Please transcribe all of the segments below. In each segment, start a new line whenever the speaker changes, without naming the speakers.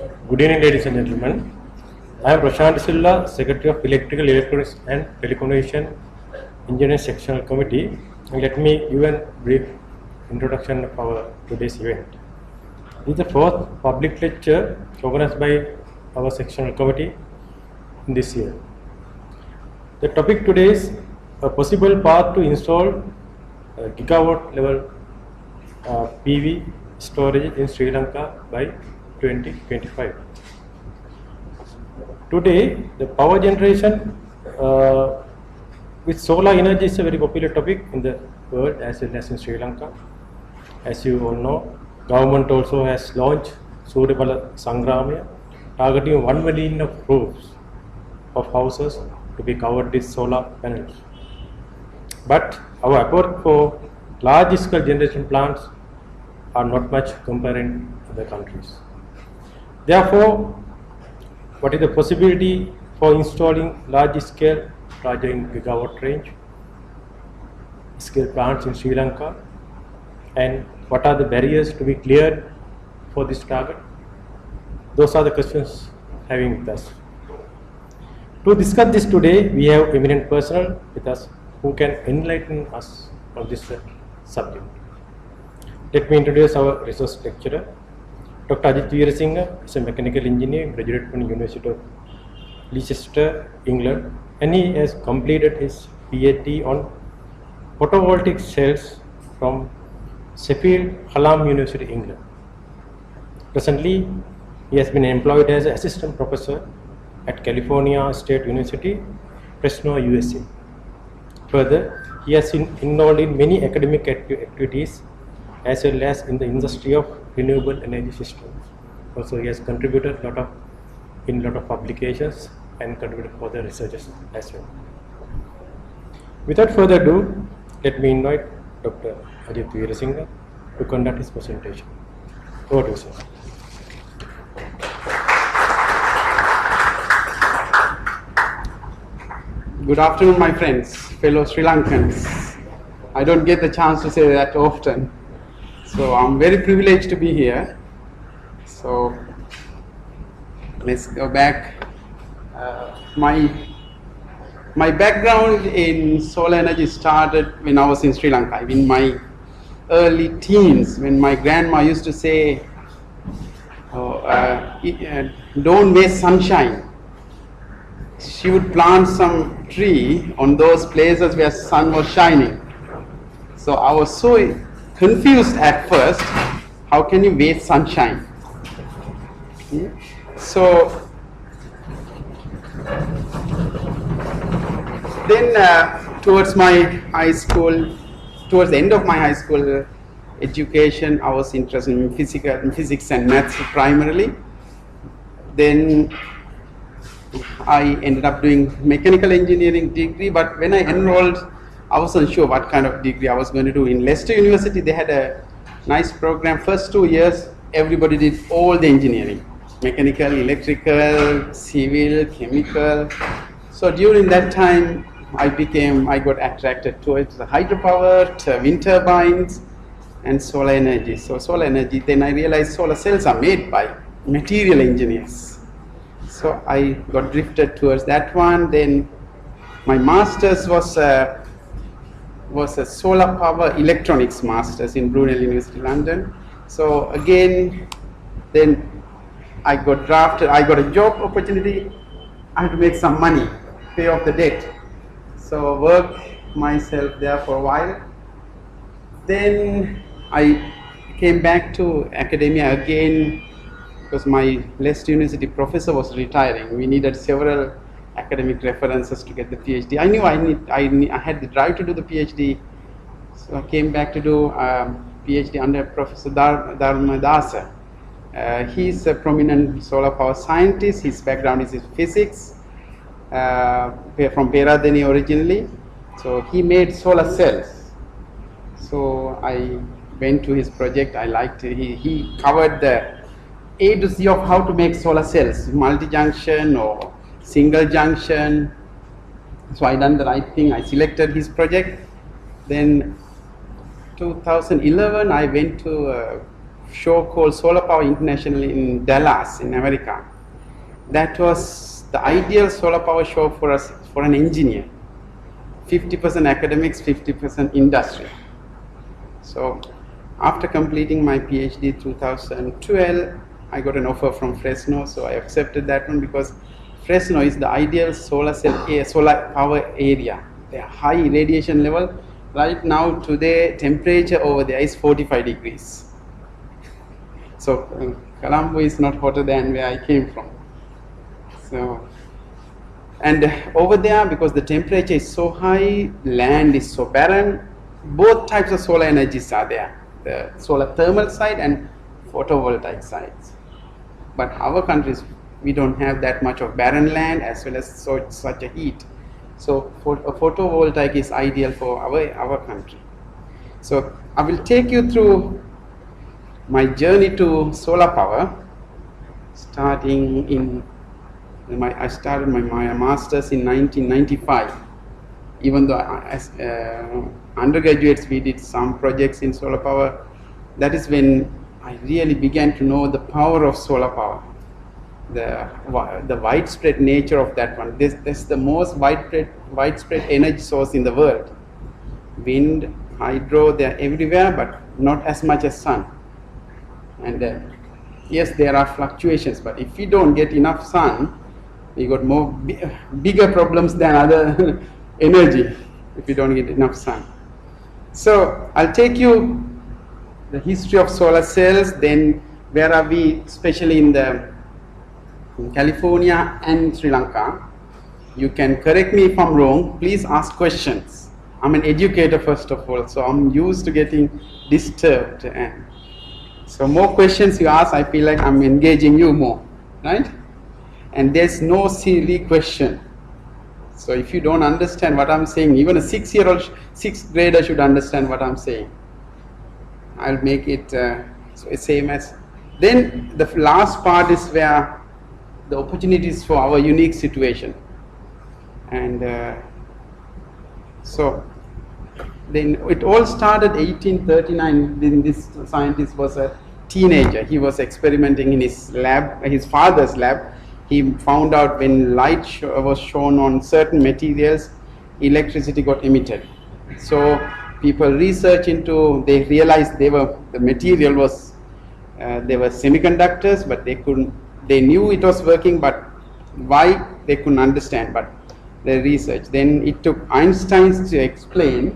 Good evening, ladies and gentlemen. I am Prashant Silla, Secretary of Electrical, Electronics and Telecommunication Engineering Sectional Committee. And let me give a brief introduction of our today's event. This is the fourth public lecture organized by our sectional committee in this year. The topic today is a possible path to install gigawatt level PV storage in Sri Lanka by 2025. Today, the power generation with solar energy is a very popular topic in the world as well as in Sri Lanka. As you all know, government also has launched Suryabala Sangramaya, targeting 1 million of roofs of houses to be covered with solar panels. But our effort for large-scale generation plants are not much comparing other countries. Therefore, what is the possibility for installing large-scale, larger in gigawatt range, scale plants in Sri Lanka, and what are the barriers to be cleared for this target? Those are the questions having with us. To discuss this today, we have eminent personnel with us who can enlighten us on this subject. Let me introduce our resource lecturer. Dr. Ajit Veerasinghe is a mechanical engineer, graduated from the University of Leicester, England, and he has completed his PhD on photovoltaic cells from Sheffield Hallam University, England. Presently, he has been employed as an assistant professor at California State University, Fresno, USA. Further, he has been involved in many academic activities as well as in the industry of renewable energy systems. Also, he has contributed in a lot of publications and contributed for the researchers as well. Without further ado, let me invite Dr. Ajit Veerasinghe to conduct his presentation. Over to you, sir.
Good afternoon, my friends, fellow Sri Lankans. I don't get the chance to say that often. So I'm very privileged to be here. So let's go back. My background in solar energy started when I was in Sri Lanka. In my early teens, when my grandma used to say, don't waste sunshine. She would plant some tree on those places where sun was shining. So I was so confused at first, how can you waste sunshine? So then towards my high school, towards the end of my high school education, I was interested in physics and maths primarily. Then I ended up doing mechanical engineering degree, but when I enrolled, I wasn't sure what kind of degree I was going to do. In Leicester University, they had a nice program. First 2 years, everybody did all the engineering, mechanical, electrical, civil, chemical. So during that time, I got attracted towards the hydropower, wind turbines, and solar energy. So solar energy, then I realized solar cells are made by material engineers. So I got drifted towards that one. Then my master's was a solar power electronics master's in Brunel University, London. So again, then I got drafted. I got a job opportunity. I had to make some money, pay off the debt. So worked myself there for a while. Then I came back to academia again because my Leicester University professor was retiring. We needed several academic references to get the PhD. I knew I had the drive to do the PhD, so I came back to do PhD under Professor Dharma Dasa. He's a prominent solar power scientist. His background is in physics, from Peradeniya originally. So he made solar cells. So I went to his project. I liked it. He covered the A to Z of how to make solar cells, multi-junction or single junction. So I done the right thing. I selected his project. Then 2011, I went to show called Solar Power International in Dallas, in America. That was the ideal solar power show for us, for an engineer. 50% academics, 50% industry. So after completing my PhD 2012, I got an offer from Fresno, so I accepted that one because Fresno is the ideal solar power area. They are high radiation level. Right now, today, temperature over there is 45 degrees. So Colombo is not hotter than where I came from. So, and over there, because the temperature is so high, land is so barren, both types of solar energies are there. The solar thermal side and photovoltaic sides. But our countries, we don't have that much of barren land as well as such a heat. So photovoltaic is ideal for our country. So I will take you through my journey to solar power, starting in I started my master's in 1995. Even though as undergraduates we did some projects in solar power, that is when I really began to know the power of solar power, the widespread nature of that one. This is the most widespread energy source in the world. Wind, hydro, they are everywhere, but not as much as sun. And yes, there are fluctuations, but if we don't get enough sun, we got bigger problems than other energy if we don't get enough sun. So I'll take you the history of solar cells, then where are we, especially in California and Sri Lanka. You can correct me if I'm wrong, please ask questions. I'm an educator first of all, so I'm used to getting disturbed. And so more questions you ask, I feel like I'm engaging you more, right? And there's no silly question. So if you don't understand what I'm saying, even a 6th grader should understand what I'm saying. I'll make it same as. Then the last part is where the opportunities for our unique situation. And so then it all started 1839. Then this scientist was a teenager. He was experimenting in his lab, his father's lab. He found out when light was shown on certain materials, electricity got emitted. So people research into, they realized the material was, they were semiconductors, but they knew it was working, but why they couldn't understand, but they researched. Then it took Einstein to explain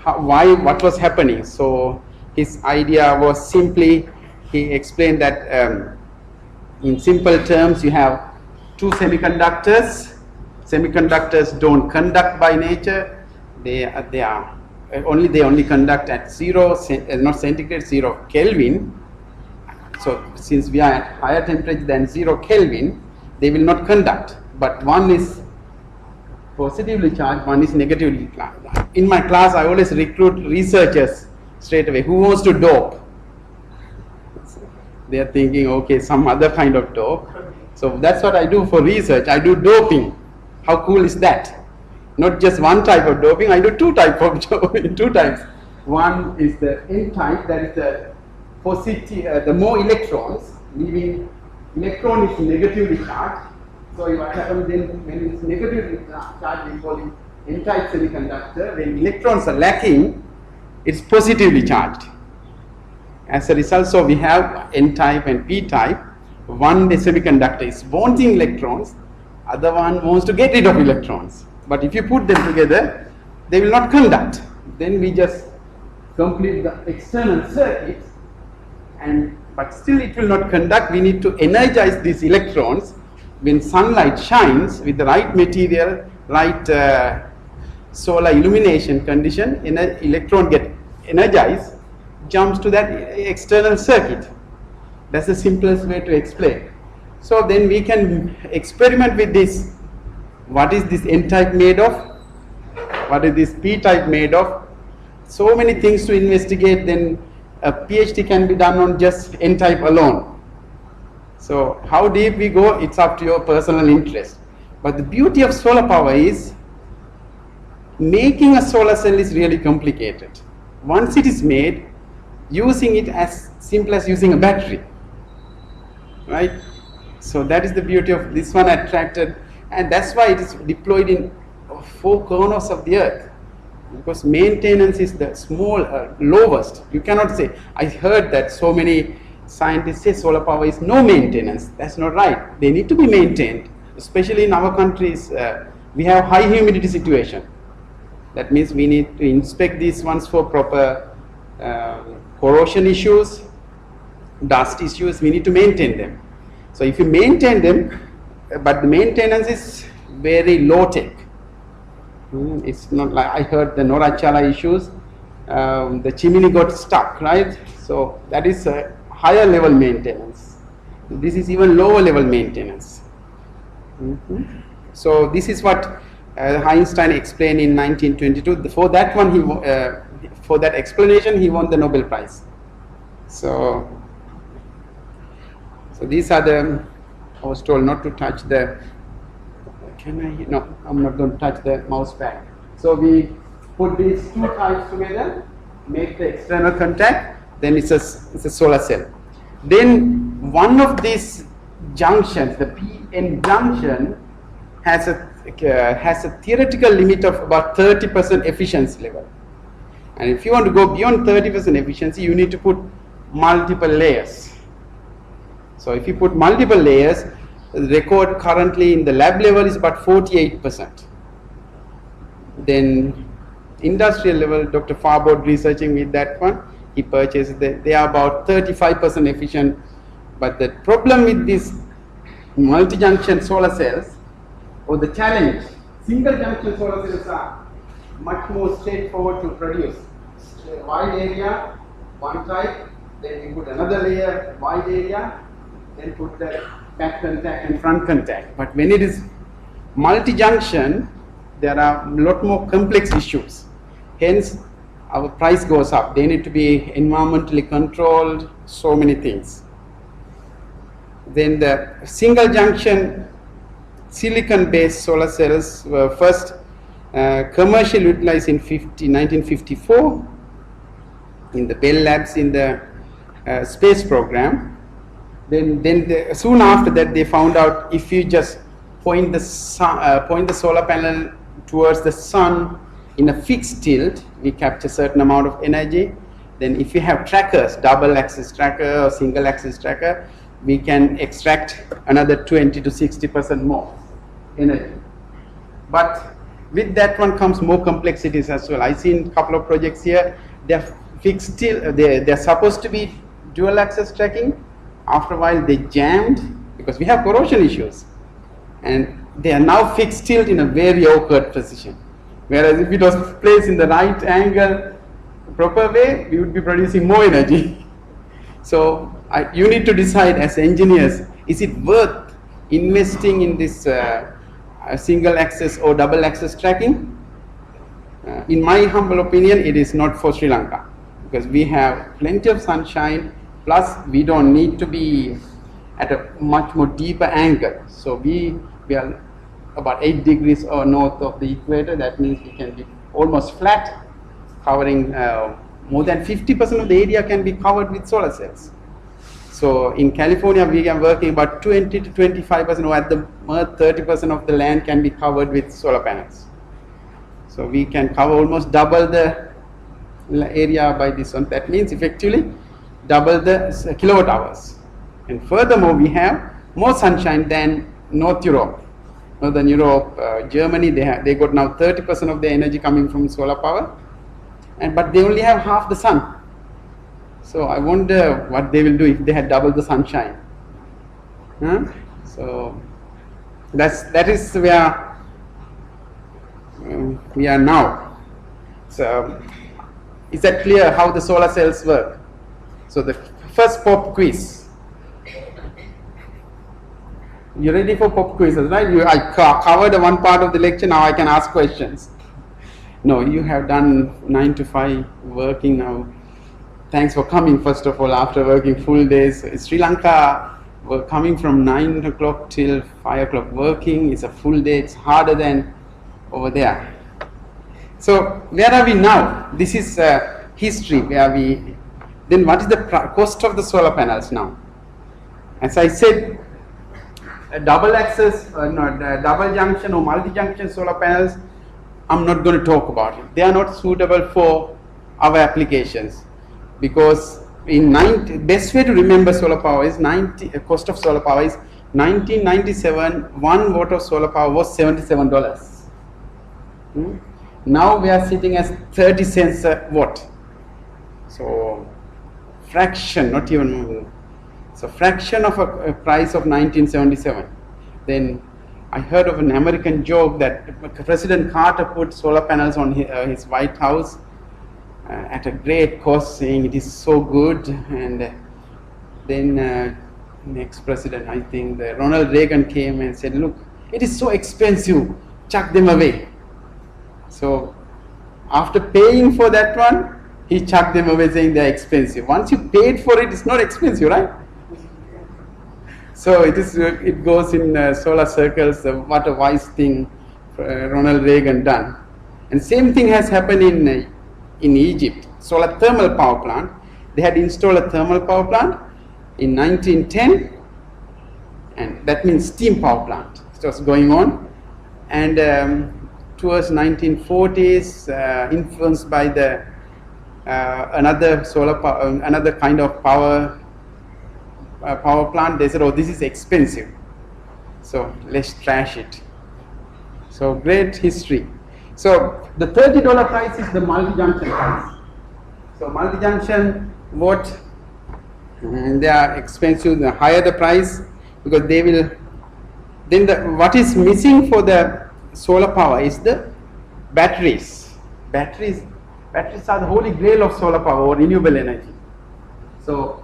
what was happening. So his idea was simply, he explained that in simple terms, you have two semiconductors. Semiconductors don't conduct by nature. They only conduct at 0 Kelvin. So since we are at higher temperature than 0 Kelvin, they will not conduct. But one is positively charged, one is negatively charged. In my class, I always recruit researchers straight away. Who wants to dope? They are thinking, okay, some other kind of dope. So that's what I do for research. I do doping. How cool is that? Not just one type of doping, I do two types of doping, two types. One is the N type, that is the positive, the more electrons, leaving electron is negatively charged. So what happens then when it's negatively charged, we call it N type semiconductor. When electrons are lacking, it's positively charged. As a result, so we have N type and P type. One semiconductor is wanting electrons, other one wants to get rid of electrons. But if you put them together, they will not conduct. Then we just complete the external circuit, but still it will not conduct. We need to energize these electrons. When sunlight shines with the right material, right solar illumination condition, electron get energized, jumps to that external circuit. That's the simplest way to explain. So then we can experiment with this. What is this N type made of? What is this P type made of? So many things to investigate. Then a PhD can be done on just N type alone. So how deep we go, it's up to your personal interest. But the beauty of solar power is making a solar cell is really complicated. Once it is made, using it as simple as using a battery, right? So that is the beauty of this one attracted, and that's why it is deployed in 4 corners of the earth, because maintenance is the lowest. You cannot say, I heard that so many scientists say solar power is no maintenance. That's not right. They need to be maintained, especially in our countries. We have high humidity situation. That means we need to inspect these ones for proper corrosion issues, dust issues. We need to maintain them. So if you maintain them, but the maintenance is very low tech. It's not like I heard the Norachala issues. The chimney got stuck, right? So that is a higher level maintenance. This is even lower level maintenance. So this is what Einstein explained in 1922. For that one, for that explanation, he won the Nobel Prize. So these are the. I was told not to touch the. Can I? No, I'm not going to touch the mouse pad. So we put these 2 types together, make the external contact. Then it's a solar cell. Then one of these junctions, the PN junction, has a theoretical limit of about 30% efficiency level. And if you want to go beyond 30% efficiency, you need to put multiple layers. So if you put multiple layers, the record currently in the lab level is about 48%. Then industrial level, Dr. Farbod researching with that one, he purchased they are about 35% efficient. But the problem with these multi-junction solar cells, or the challenge, single junction solar cells are much more straightforward to produce. Wide area, one type, then you put another layer, wide area, then put the back contact and front contact. But when it is multi-junction, there are a lot more complex issues. Hence, our price goes up. They need to be environmentally controlled, so many things. Then the single junction silicon-based solar cells were first commercially utilized in 1954 in the Bell Labs in the space program. Then soon after that, they found out if you just point the solar panel towards the sun in a fixed tilt, we capture certain amount of energy. Then if you have trackers, double axis tracker or single axis tracker, we can extract another 20 to 60% more energy. But with that one comes more complexities as well. I've seen a couple of projects here. They're fixed tilt. They're supposed to be dual axis tracking. After a while, they jammed because we have corrosion issues, and they are now fixed tilt in a very awkward position. Whereas if it was placed in the right angle, proper way, we would be producing more energy. So you need to decide as engineers, is it worth investing in this single axis or double axis tracking? In my humble opinion, it is not for Sri Lanka, because we have plenty of sunshine, plus we don't need to be at a much more deeper angle. So we are about 8 degrees or north of the equator. That means we can be almost flat, covering more than 50% of the area can be covered with solar cells. So in California, we are working about 20 to 25%, or at the most 30% of the land can be covered with solar panels. So we can cover almost double the area by this one. That means effectively double the kilowatt hours. And furthermore, we have more sunshine than North Europe. Northern Europe, Germany, they got now 30% of their energy coming from solar power, but they only have half the sun. So I wonder what they will do if they had double the sunshine. So that is where we are now. So is that clear how the solar cells work? So the first pop quiz. You ready for pop quizzes, right? I covered one part of the lecture, now I can ask questions. No, you have done 9 to 5 working now. Thanks for coming, first of all, after working full days. Sri Lanka, we're coming from 9 o'clock till 5 o'clock working. It's a full day, it's harder than over there. So where are we now? This is history, where we Then what is the cost of the solar panels now? As I said, double axis, double junction or multi-junction solar panels, I'm not going to talk about it. They are not suitable for our applications, because best way to remember solar power is cost of solar power is 1997, 1 watt of solar power was $77. Now we are sitting as 30 cents a watt. So fraction, not even, so fraction of a price of 1977. Then I heard of an American joke that President Carter put solar panels on his White House at a great cost, saying it is so good. And then next president, I think Ronald Reagan came and said, look, it is so expensive, chuck them away. So after paying for that one, he chucked them away, saying they're expensive. Once you paid for it, it's not expensive, right? So it goes in solar circles. What a wise thing Ronald Reagan done. And same thing has happened in Egypt. Solar thermal power plant. They had installed a thermal power plant in 1910, and that means steam power plant. It was going on, and towards 1940s, influenced by the another another kind of power plant, they said, oh, this is expensive, so let's trash it. So great history. So the $30 price is the multi-junction price. So multi-junction, what they are expensive, the higher the price, because they will, then what is missing for the solar power is the batteries. Batteries are the holy grail of solar power or renewable energy. So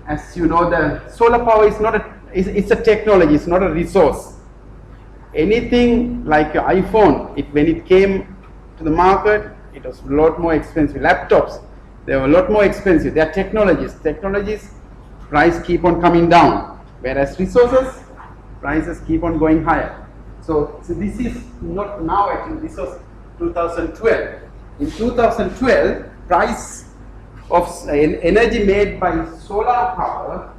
as you know, the solar power is not it's a technology, it's not a resource. Anything like your iPhone, when it came to the market, it was a lot more expensive. Laptops, they were a lot more expensive. They are technologies. Technologies, price keep on coming down, whereas resources, prices keep on going higher. So this is not now actually, this was 2012. In 2012, price of energy made by solar power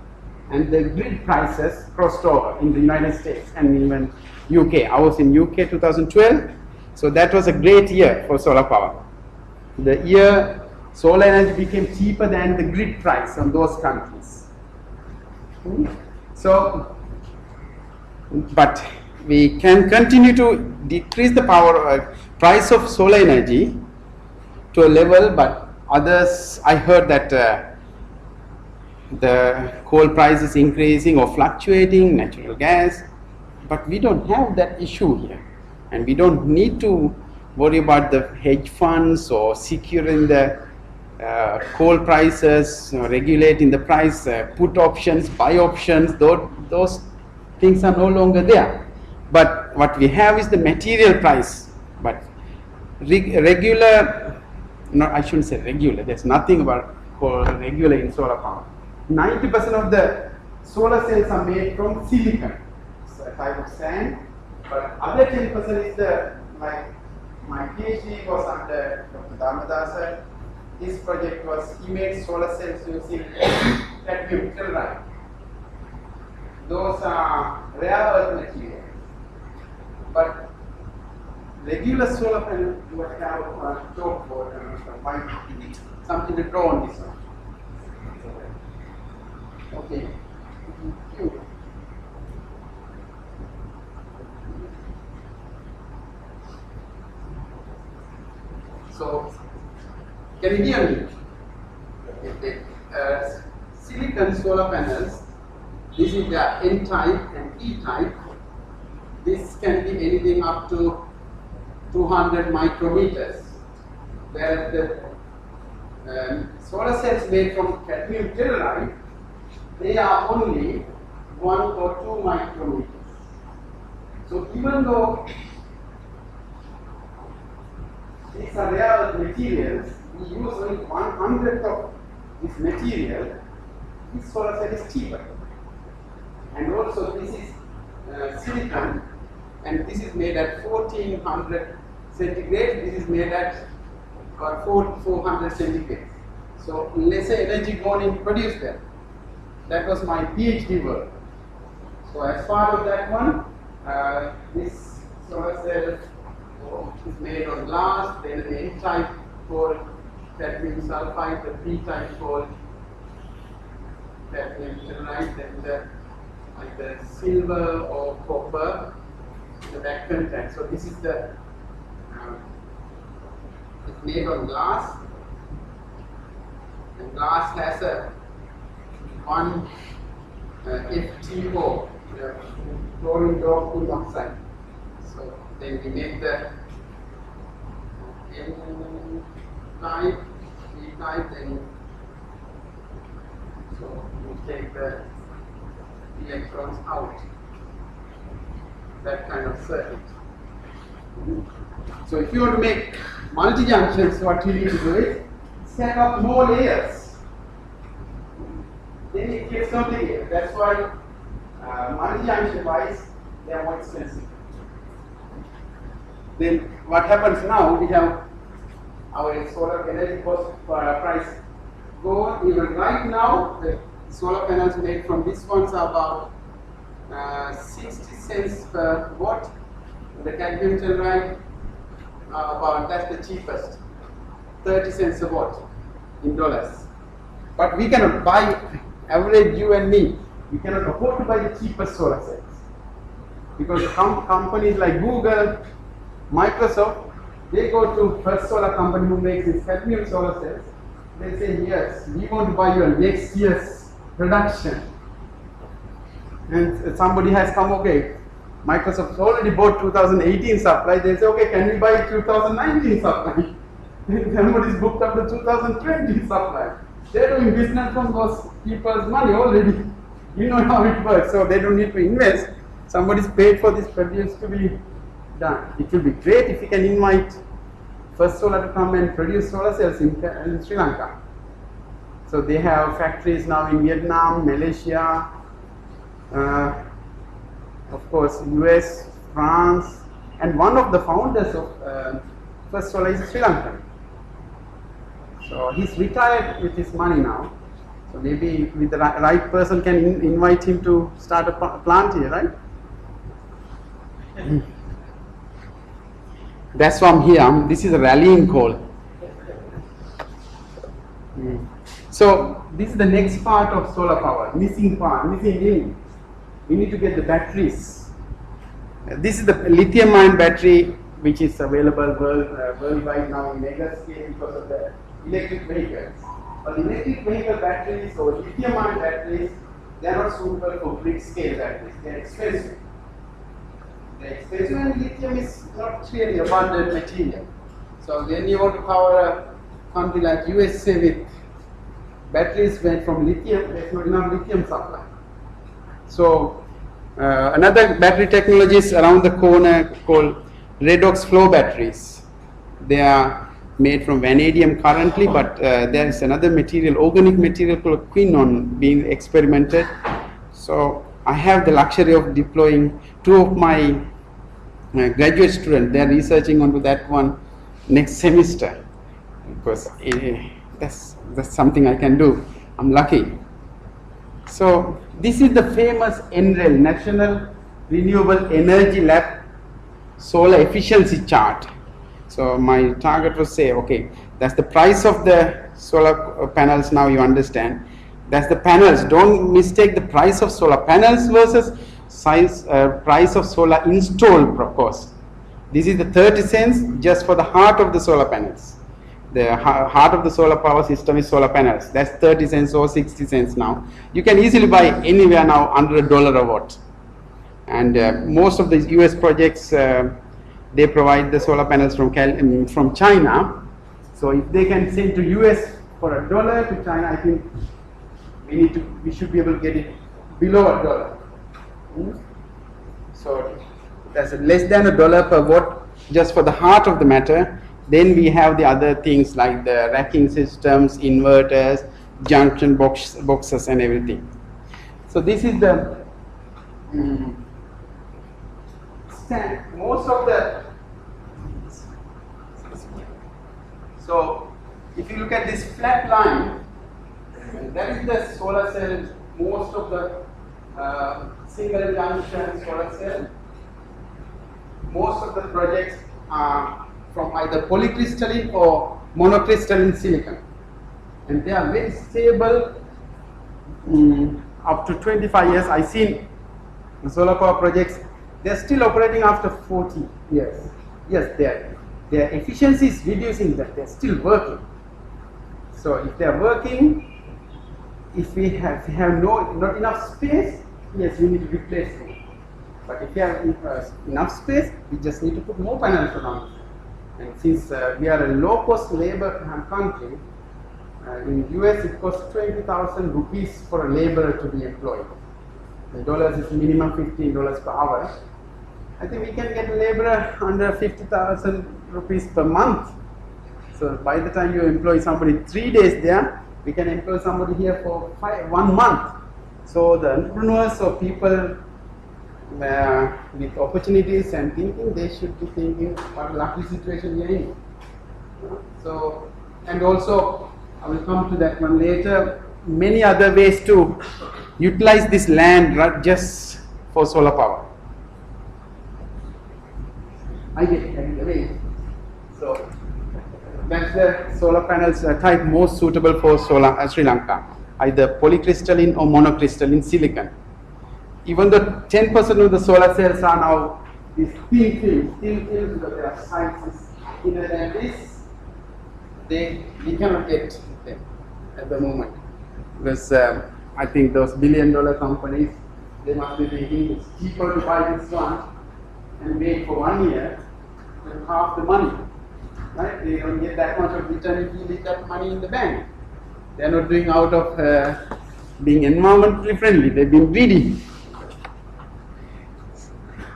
and the grid prices crossed over in the United States and even UK. I was in UK 2012, so that was a great year for solar power. The year solar energy became cheaper than the grid price on those countries. So, but we can continue to decrease the price of solar energy to a level, but others, I heard that the coal price is increasing or fluctuating, natural gas, but we don't have that issue here, and we don't need to worry about the hedge funds or securing the coal prices, regulating the price, put options, buy options. Those things are no longer there. But what we have is the material price. But regular, no, I shouldn't say regular. There's nothing about called regular in solar power. 90% of the solar cells are made from silicon, so a type of sand. But other 10% is like my PhD was under Dr. Dharmadasa. His project was, he made solar cells using cadmium telluride. Those are rare earth materials. But regular solar panel, you have a chalkboard and something to draw on this one. Okay. So, can you hear me? Silicon solar panels, this is the N-type and E-type. This can be anything up to 200 micrometers, whereas the solar cells made from cadmium telluride, they are only 1 or 2 micrometers. So even though these are rare materials, we use only 1/100th of this material, this solar cell is cheaper. And also this is silicon, and this is made at 1400 centigrade, this is made at 400 centigrade. So let's say energy gone in produce them. That was my PhD work. So as part of that one, this solar cell is made of glass, then the N-type called cadmium sulfide, the P-type called cadmium telluride, then the silver or copper, the back content. So this is the it's made of glass, and glass has a one FTO, chlorine dioxide. So then we make the N-type, P-type, then so we take the electrons out. That kind of circuit. So if you want to make multi-junctions, what you need to do is set up more layers. Then it gets complicated. That's why multi-junction wise, they are more expensive. Then what happens now, we have our solar energy cost price go on. Even right now, the solar panels made from these ones are about 60 cents per watt. The cadmium telluride, that's the cheapest, 30 cents a watt in dollars. But we cannot buy, average you and me, we cannot afford to buy the cheapest solar cells. Because companies like Google, Microsoft, they go to first solar company who makes these cadmium solar cells. They say, yes, we want to buy your next year's production. And somebody has come, okay, Microsoft already bought 2018 supply. They say, okay, can we buy 2019 supply? Somebody's booked up the 2020 supply. They're doing business from those people's money already. You know how it works, so they don't need to invest. Somebody's paid for this produce to be done. It will be great if you can invite First Solar to come and produce solar cells in Sri Lanka. So they have factories now in Vietnam, Malaysia, of course US, France, and one of the founders of First Solar is Sri Lankan. So he's retired with his money now. So maybe with the right person can invite him to start a plant here, right? That's why I'm here. This is a rallying call. So this is the next part of solar power. Missing link. We need to get the batteries. This is the lithium-ion battery which is available worldwide now in mega scale because of the electric vehicles. But electric vehicle batteries or lithium-ion batteries, they are not suitable for grid scale batteries. They are expensive. And lithium is not really abundant material. So when you want to power a country like USA with batteries made from lithium, there's not enough lithium supply. So another battery technology is around the corner called redox flow batteries. They are made from vanadium currently, but there is another material, organic material called quinone being experimented. So I have the luxury of deploying two of my graduate students. They are researching onto that one next semester because that's something I can do. I'm lucky. So this is the famous NREL, National Renewable Energy Lab solar efficiency chart. So my target was say, okay, that's the price of the solar panels. Now you understand. That's the panels. Don't mistake the price of solar panels versus price of solar installed cost. This is the 30 cents just for the heart of the solar panels. The heart of the solar power system is solar panels. That's 30 cents or 60 cents now. You can easily buy anywhere now under $1 a watt. And most of the US projects, they provide the solar panels from China. So if they can send to US for $1 to China, I think we should be able to get it below $1. So that's less than $1 per watt just for the heart of the matter. Then we have the other things like the racking systems, inverters, junction boxes and everything. So this is the most of the if you look at this flat line, that is the solar cell, most of the single junction solar cell. Most of the projects are from either polycrystalline or monocrystalline silicon. And they are very stable up to 25 years. I've seen the solar power projects, they're still operating after 40 years. Yes, their efficiency is reducing, but they're still working. So if they're working, if we have not enough space, yes, we need to replace them. But if we have enough space, we just need to put more panels around. And since we are a low-cost labor country, in US it costs 20,000 rupees for a laborer to be employed. The dollars is minimum $15 per hour. I think we can get a laborer under 50,000 rupees per month. So by the time you employ somebody 3 days there, we can employ somebody here for 1 month. So the entrepreneurs or people with opportunities and thinking, they should be thinking what a lucky situation we are in. So, and also, I will come to that one later, many other ways to utilize this land just for solar power. I get carried away. So, that's the solar panels type most suitable for solar Sri Lanka, either polycrystalline or monocrystalline silicon. Even though 10% of the solar cells are now these thin films, but their size is thinner than this, we cannot get them at the moment. Because I think those billion-dollar companies, they must be thinking it's cheaper to buy this one and wait for 1 year and half the money. Right? They don't get that much of return if you leave that money in the bank. They are not doing out of being environmentally friendly, they've been greedy.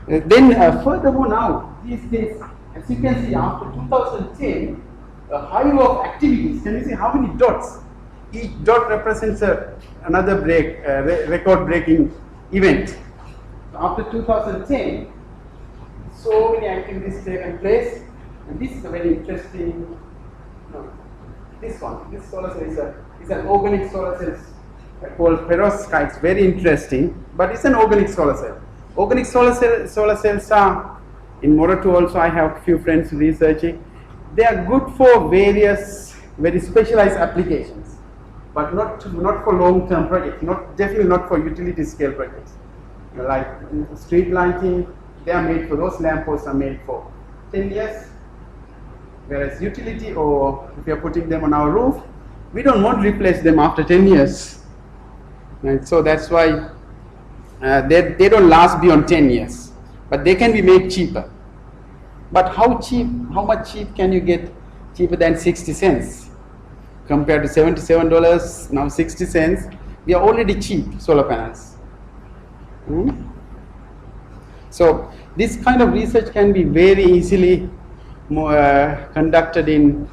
Then furthermore now, these days, as you can see, after 2010, a hive of activities. Can you see how many dots? Each dot represents another record-breaking event. So after 2010, so many activities taken place, and this is a very interesting. This solar cell is an organic solar cell called perovskite. It's very interesting, but it's an organic solar cell. Organic solar cells are, in Moratu also I have a few friends researching, they are good for various very specialized applications, but not for long-term projects, definitely not for utility scale projects. Like street lighting, they are made for, those lampposts are made for 10 years, whereas utility, or if we are putting them on our roof, we don't want to replace them after 10 years. Right? So that's why they don't last beyond 10 years, but they can be made cheaper. But how much cheap can you get? Cheaper than 60 cents compared to $77, now 60 cents. We are already cheap solar panels. So this kind of research can be very easily conducted in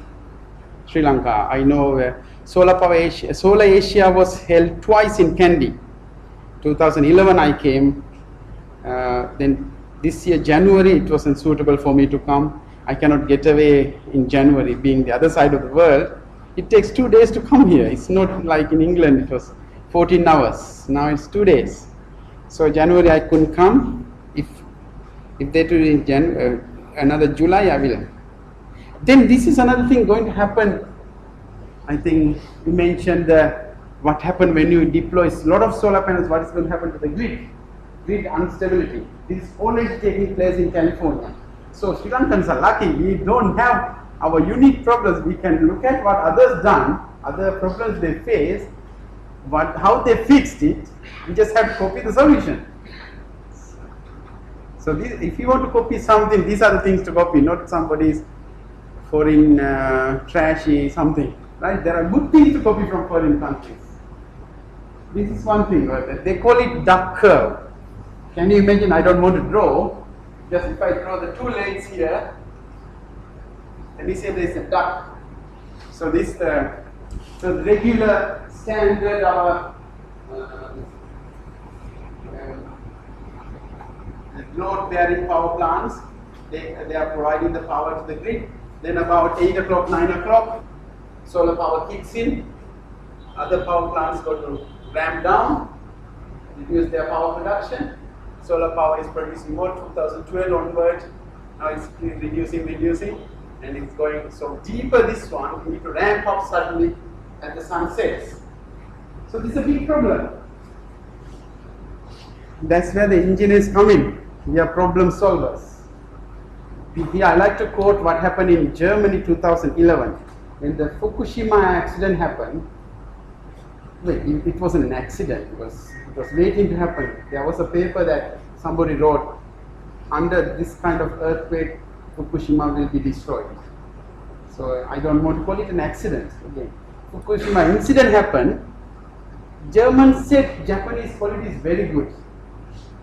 Sri Lanka. I know Solar Asia was held twice in Kandy. 2011 I came, then this year January it wasn't suitable for me to come. I cannot get away in January, being the other side of the world. It takes 2 days to come here. It's not like in England it was 14 hours. Now it's 2 days. So January I couldn't come. If they do in another July I will. Then this is another thing going to happen. I think you mentioned what happened when you deploy a lot of solar panels, what is going to happen to the grid instability. This is already taking place in California. So Sri Lankans are lucky, we don't have our unique problems. We can look at what others done, other problems they face, how they fixed it, we just have to copy the solution. So if you want to copy something, these are the things to copy, not somebody's foreign trashy something. Right? There are good things to copy from foreign countries. This is one thing, right? They call it duck curve. Can you imagine? I don't want to draw. Just if I draw the two legs here, let me say there is a duck. So this, so the regular standard our load-bearing power plants, they are providing the power to the grid. Then about 8 o'clock, 9 o'clock, solar power kicks in, other power plants go to ramp down, reduce their power production. Solar power is producing more 2012 onward. Now it's reducing, and it's going so deeper. This one, we need to ramp up suddenly at the sun sets. So this is a big problem. That's where the engineers come in. We are problem solvers. Here I like to quote what happened in Germany 2011 when the Fukushima accident happened. Wait, it wasn't an accident, it was waiting to happen. There was a paper that somebody wrote, under this kind of earthquake, Fukushima will be destroyed. So I don't want to call it an accident. Again, Fukushima incident happened. Germans said Japanese quality is very good.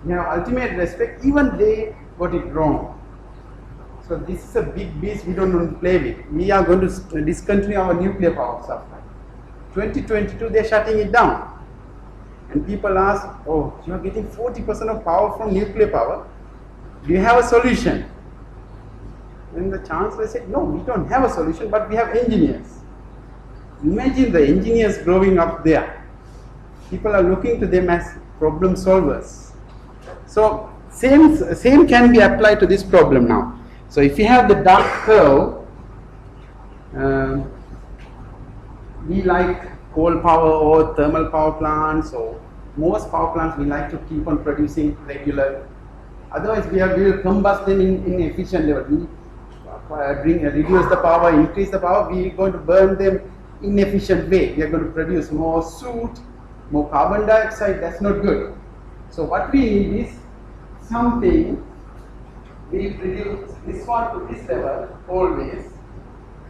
We have ultimate respect, even they got it wrong. So this is a big beast we don't want to play with. We are going to discontinue our nuclear power supply. 2022 they are shutting it down. And people ask, oh, you are getting 40% of power from nuclear power. Do you have a solution? And the chancellor said, no, we don't have a solution, but we have engineers. Imagine the engineers growing up there. People are looking to them as problem solvers. So same can be applied to this problem now. So if you have the dark curve, we like coal power or thermal power plants, or most power plants we like to keep on producing regular. Otherwise we will combust them in efficient level. We reduce the power, increase the power, we are going to burn them in efficient way. We are going to produce more soot, more carbon dioxide. That's not good. So what we need is something. We reduce this one to this level always,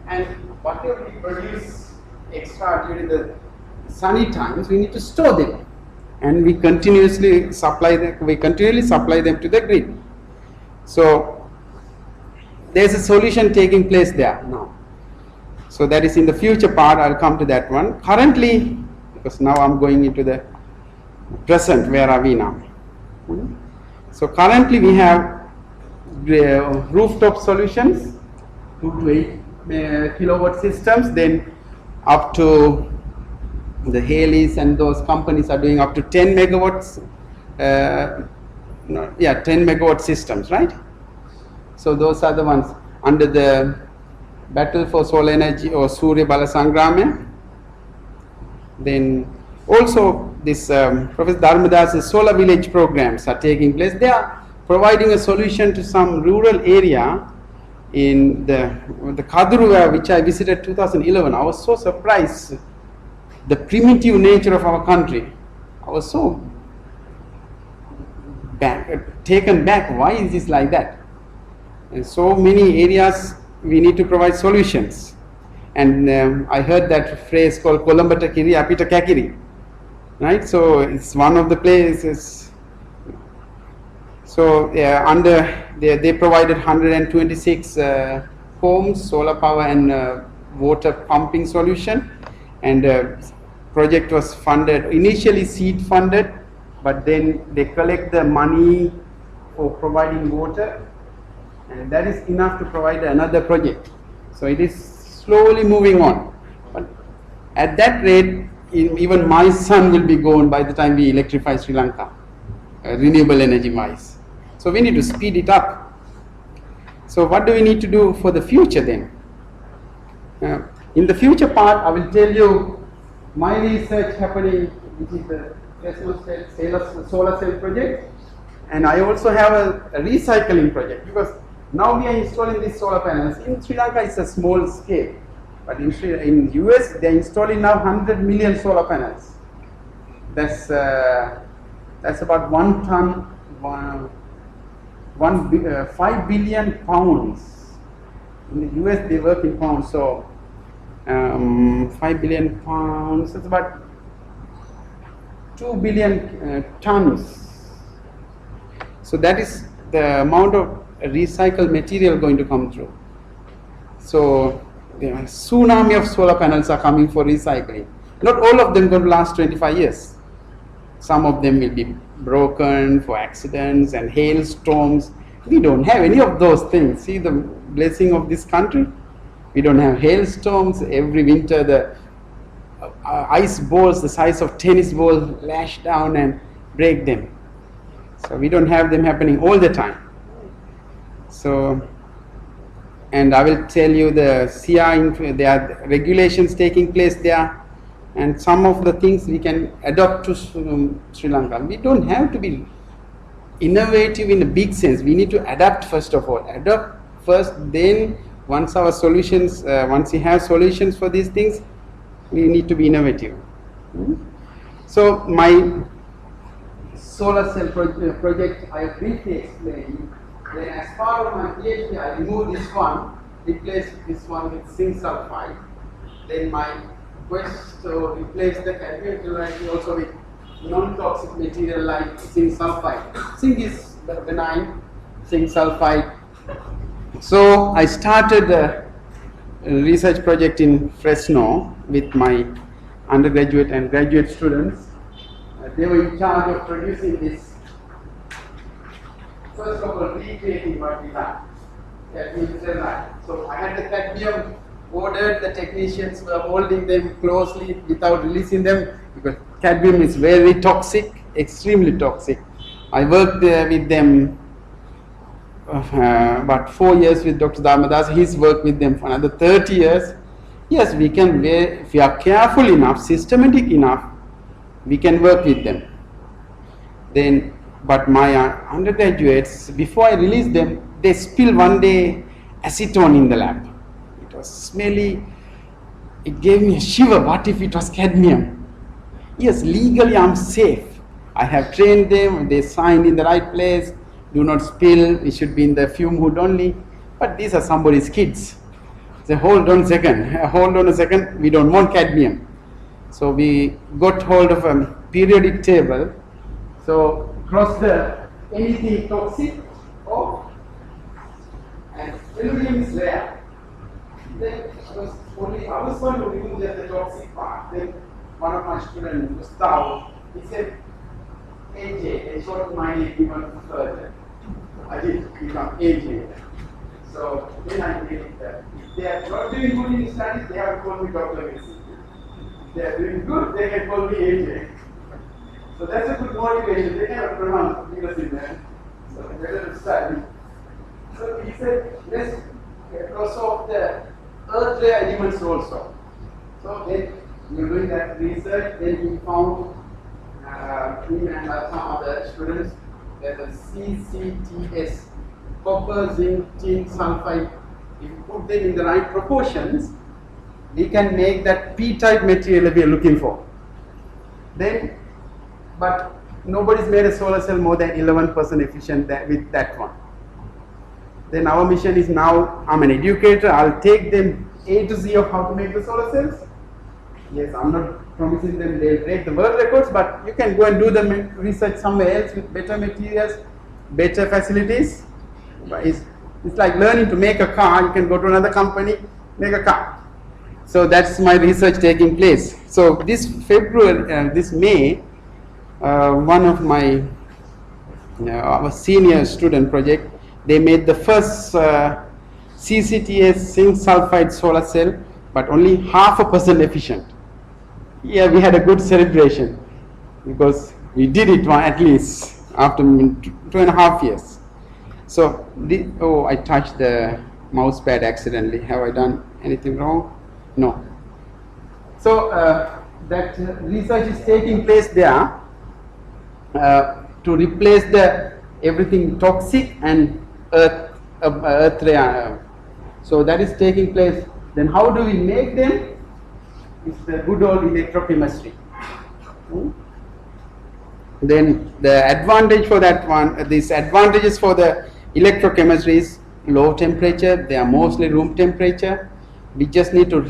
and whatever we produce extra during the sunny times, we need to store them, and we continuously supply them. We continually supply them to the grid. So there's a solution taking place there now. So that is in the future part. I'll come to that one. Currently, because now I'm going into the present. Where are we now? So currently we have rooftop solutions, 2 to 8 kilowatt systems, then up to the Haley's and those companies are doing up to 10 megawatts, 10 megawatt systems, right? So those are the ones under the Battle for Solar Energy or Surya Bala Sangrama. Then also this Professor Dharmadas's solar village programs are taking place. They are providing a solution to some rural area in the Kaduru, which I visited 2011. I was so surprised, the primitive nature of our country. I was so taken back. Why is this like that? In so many areas we need to provide solutions. And I heard that phrase called Kolambata Kiri Apita Kakiri, right? So it's one of the places. So they provided 126 homes, solar power and water pumping solution, and project was funded, initially seed funded, but then they collect the money for providing water, and that is enough to provide another project. So it is slowly moving on, but at that rate even my son will be gone by the time we electrify Sri Lanka, renewable energy wise. So we need to speed it up. So what do we need to do for the future then? In the future part, I will tell you my research happening, which is the FRESNGSTATE solar cell project, and I also have a recycling project, because now we are installing these solar panels. In Sri Lanka it's a small scale, but in US they are installing now 100 million solar panels. That's about 1 ton, 5 billion pounds. In the US they work in pounds, so 5 billion pounds, that's about 2 billion tons. So that is the amount of recycled material going to come through. So a tsunami of solar panels are coming for recycling. Not all of them going to last 25 years. Some of them will be broken for accidents and hailstorms. We don't have any of those things. See the blessing of this country. We don't have hailstorms. Every winter the ice balls the size of tennis balls lash down and break them. So we don't have them happening all the time. So, and I will tell you the CR, there are regulations taking place there, and some of the things we can adopt to Sri Lanka. We don't have to be innovative in a big sense. We need to adapt first of all. Adopt first, then once our solutions, once we have solutions for these things, we need to be innovative. So my solar cell project I briefly explained. Then as part of my PhD I removed this one, replaced this one with zinc sulfide. Then my quest to replace the cadmium chloride also with non-toxic material like zinc sulfide. Zinc is benign, zinc sulfide. So I started a research project in Fresno with my undergraduate and graduate students. They were in charge of producing this. First of all, recreating what we have. So I had the cadmium ordered, the technicians were holding them closely without releasing them because cadmium is very toxic, extremely toxic. I worked with them about 4 years with Dr. Dharmadas. He's worked with them for another 30 years. Yes, we can, if we are careful enough, systematic enough, we can work with them. Then, but my undergraduates, before I release them, they spill one day acetone in the lab. It was smelly. It gave me a shiver. What if it was cadmium? Yes, legally I'm safe. I have trained them. They signed in the right place. Do not spill. It should be in the fume hood only. But these are somebody's kids. Say, hold on a second. We don't want cadmium. So we got hold of a periodic table. So cross the anything toxic off, and aluminum is rare. Then I was going to remove just the toxic part. Then one of my students, Gustavo, he said, AJ, they short my name even further. I did become AJ. So then I did that. If they are not doing good in studies, they have to call me Dr. Messi. If they are doing good, they can call me AJ. So that's a good motivation. They cannot pronounce because in there. So better to study. So he said, let's cross off the earth rare elements also. So then we were doing that research. Then we found me and some other students that the CCTS, copper, zinc, tin, sulfide. If you put them in the right proportions, we can make that P-type material we are looking for. Then, but nobody's made a solar cell more than 11% efficient with that one. Then our mission is now, I'm an educator, I'll take them A to Z of how to make the solar cells. Yes, I'm not promising them they'll break the world records, but you can go and do the research somewhere else with better materials, better facilities. But it's like learning to make a car. You can go to another company, make a car. So that's my research taking place. So this this May, one of my our senior student project, they made the first CCTS zinc sulfide solar cell, but only 0.5% efficient. Yeah, we had a good celebration because we did it at least after 2.5 years. So, I touched the mouse pad accidentally. Have I done anything wrong? No. So that research is taking place there to replace everything toxic and earth rare. So that is taking place. Then how do we make them? It's the good old electrochemistry. Then the advantage for that one, these advantages for the electrochemistry is low temperature. They are mostly room temperature. We just need to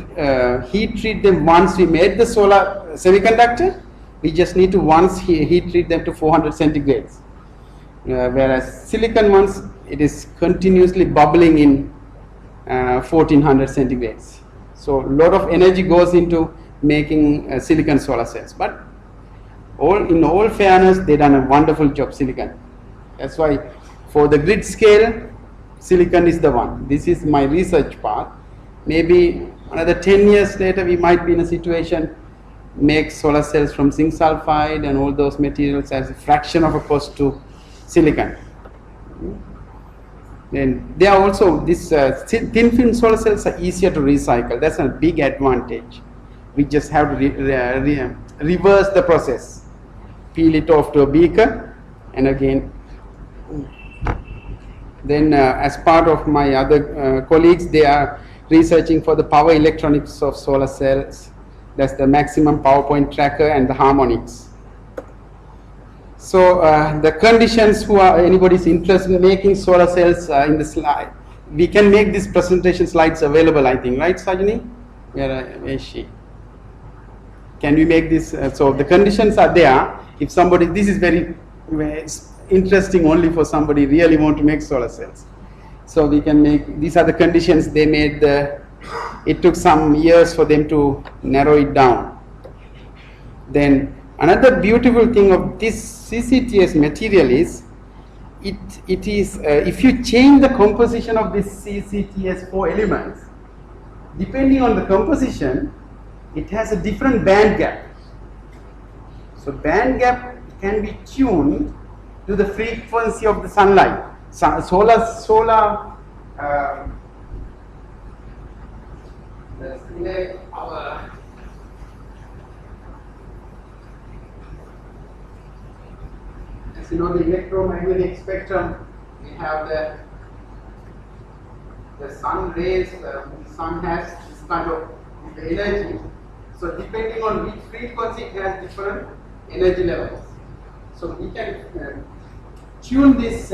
heat treat them once we made the solar semiconductor. We just need to once heat treat them to 400 centigrades. Whereas silicon ones, it is continuously bubbling in 1400 centigrades. So a lot of energy goes into making silicon solar cells. But in all fairness, they done a wonderful job, silicon. That's why for the grid scale, silicon is the one. This is my research part. Maybe another 10 years later, we might be in a situation make solar cells from zinc sulfide and all those materials as a fraction of a cost to silicon. And they are also, this thin film solar cells are easier to recycle. That's a big advantage. We just have to reverse the process. Peel it off to a beaker and again. Then as part of my other colleagues, they are researching for the power electronics of solar cells. That's the maximum power point tracker and the harmonics. So the conditions, who are anybody's interested in making solar cells in the slide. We can make these presentation slides available, I think, right, Sajani? Where is she? Can we make this? So the conditions are there. If somebody, this is very interesting only for somebody really want to make solar cells. So we can make, these are the conditions they made. It took some years for them to narrow it down. Then another beautiful thing of this CCTS material is, it is, if you change the composition of this CCTS 4 elements, depending on the composition, it has a different band gap. So band gap can be tuned to the frequency of the sunlight. As you know, the electromagnetic spectrum, we have the sun rays, the sun has this kind of energy. So depending on which frequency, it has different energy levels. So we can tune this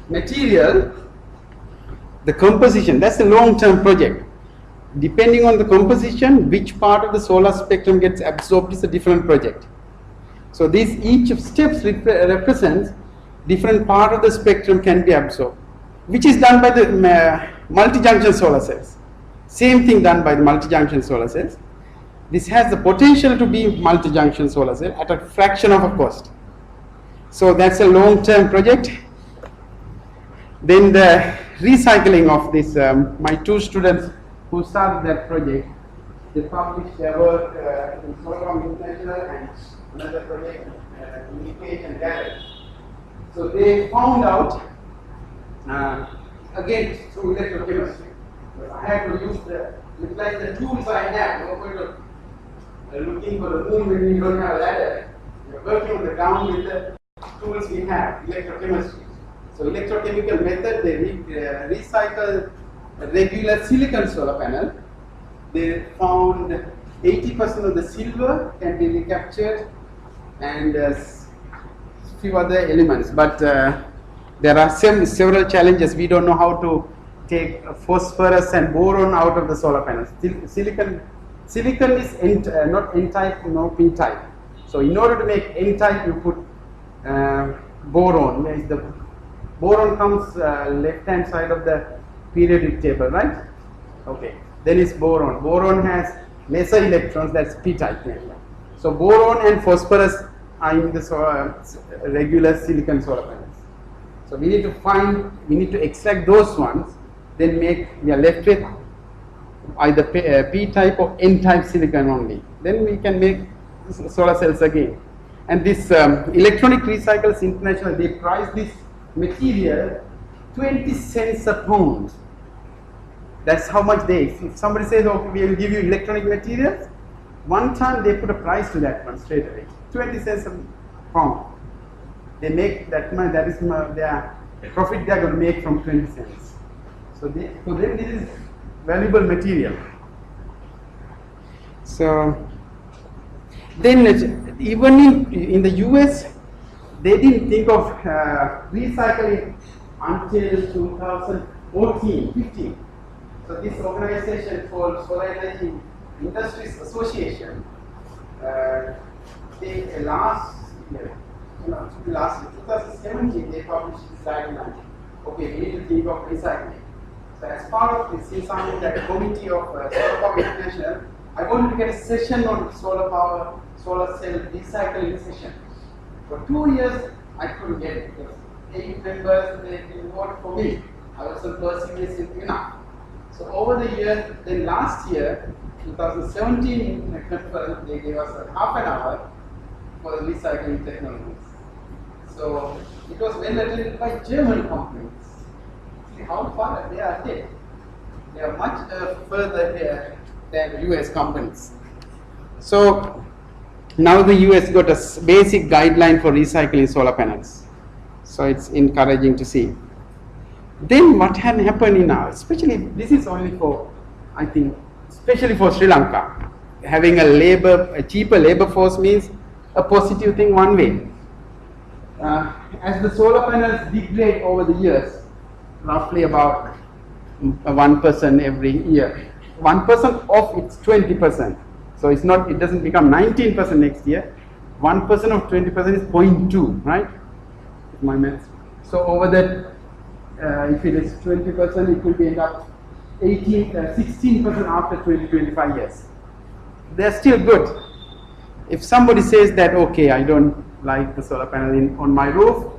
material, the composition. That's a long-term project. Depending on the composition, which part of the solar spectrum gets absorbed is a different project. So each of steps represents different part of the spectrum can be absorbed, which is done by the multi-junction solar cells. Same thing done by the multi-junction solar cells. This has the potential to be multi-junction solar cell at a fraction of a cost. So that's a long-term project. Then the recycling of this, my two students who started that project, they published their work in Solar International and another project in Linkage and Gallery. So they found out, again through electrochemistry, I had to utilize the tools I have. Looking for the moon when you don't have a ladder. You're working on the ground with the tools we have, electrochemistry. So electrochemical method, they recycle a regular silicon solar panel. They found 80% of the silver can be recaptured and few other elements. But there are several challenges. We don't know how to take phosphorus and boron out of the solar panels. Silicon is not N-type, no P-type. So in order to make N-type, you put boron. Where is the boron comes left-hand side of the periodic table, right? Okay. Then it's boron. Boron has lesser electrons. That's P-type. So boron and phosphorus are in the regular silicon solar panels. So we need to extract those ones. Then we are left with either P-type or N-type silicon only. Then we can make solar cells again. And this Electronic Recyclers International, they price this material 20 cents a pound. That's how much if somebody says, okay, we will give you electronic materials, one time they put a price to that one straight away. 20 cents a pound. They make that money, that is their profit they are going to make from 20 cents. So for them this is valuable material. So then even in the US, they didn't think of recycling until 2014-15. So this organization called Solar Energy Industries Association, last year, 2017, they published this guideline. Okay, we need to think of recycling. So as part of this, since I'm in that committee of Solar Power International, I wanted to get a session on solar power, solar cell recycling session. For 2 years, I couldn't get it because 8 members, they didn't vote for me. I wasn't persuasive enough. So over the years, then last year, 2017, in a conference, they gave us a half an hour for the recycling technologies. So it was well attended by German companies. See how far they are ahead. They are much further here than US companies. So now the US got a basic guideline for recycling solar panels. So it's encouraging to see. Then what had happened in our, especially this is only for, I think, especially for Sri Lanka, having a cheaper labor force means a positive thing one way. As the solar panels degrade over the years, roughly about 1% every year. 1% of its 20%. So it's not, it doesn't become 19% next year. 1% of 20% is 0.2, right? My maths. So over that, if it is 20%, it will be end up 16% after 20-25 years. They're still good. If somebody says that, okay, I don't like the solar panel on my roof,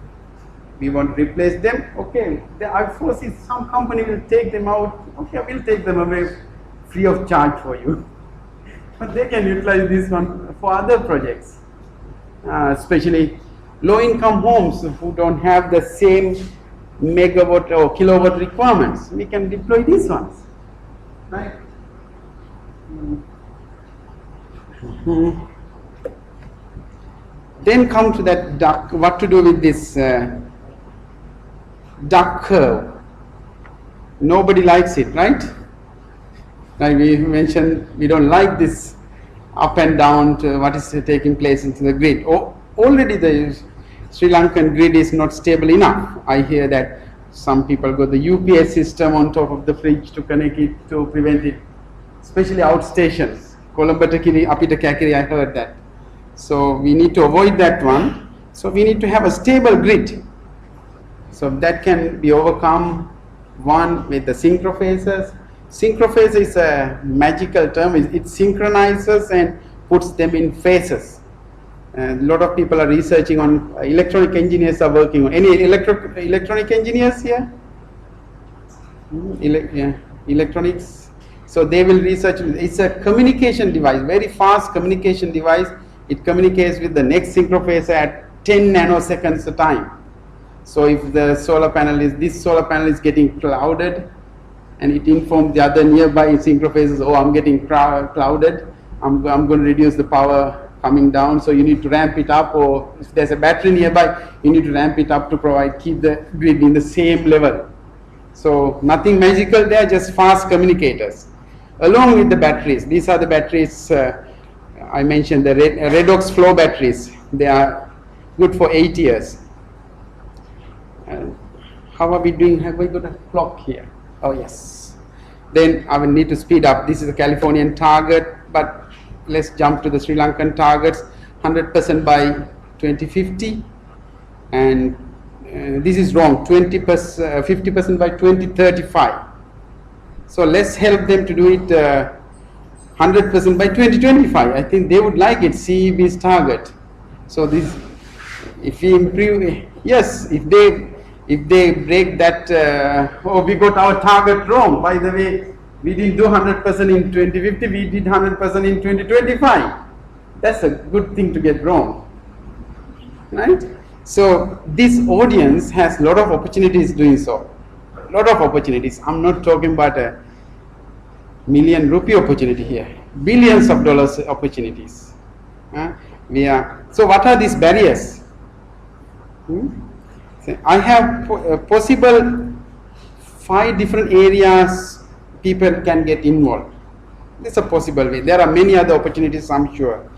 we want to replace them, okay, I foresee some company will take them out, okay, we'll take them away free of charge for you. But they can utilize this one for other projects, especially low-income homes who don't have the same megawatt or kilowatt requirements. We can deploy these ones, right? Then come to that duck, what to do with this duck curve. Nobody likes it, right? Like we mentioned, we don't like this up and down to what is taking place into the grid. Already the Sri Lankan grid is not stable enough. I hear that some people got the UPS system on top of the fridge to connect it, to prevent it, especially outstations. Colombo Kiri, Apita Kakiri, I heard that. So we need to avoid that one. So we need to have a stable grid. So that can be overcome, one, with the synchrophasers. Synchrophaser is a magical term. It synchronizes and puts them in phases. A lot of people are researching on, electronic engineers are working on. Any electronic engineers here? Electronics. So they will research. It's a communication device, very fast communication device. It communicates with the next synchrophaser at 10 nanoseconds a time. So if the solar panel is, this solar panel is getting clouded, and it informs the other nearby synchrophasers, oh, I'm getting clouded, I'm going to reduce the power coming down, so you need to ramp it up, or if there's a battery nearby, you need to ramp it up to keep the grid in the same level. So nothing magical there, just fast communicators. Along with the batteries, these are the batteries, I mentioned the redox flow batteries. They are good for 8 years. How are we doing? Have we got a clock here? Oh yes. Then I will need to speed up. This is a Californian target, but let's jump to the Sri Lankan targets. 100% by 2050, and this is wrong. 50% by 2035. So let's help them to do it 100% by 2025. I think they would like it. CEB's target. So this, if we improve, yes, if they break that, oh, we got our target wrong. By the way, we didn't do 100% in 2050, we did 100% in 2025. That's a good thing to get wrong, right? So this audience has a lot of opportunities doing so. A lot of opportunities. I'm not talking about a million rupee opportunity here. Billions of dollars opportunities. So what are these barriers? I have possible 5 different areas people can get involved. It's a possible way. There are many other opportunities, I'm sure.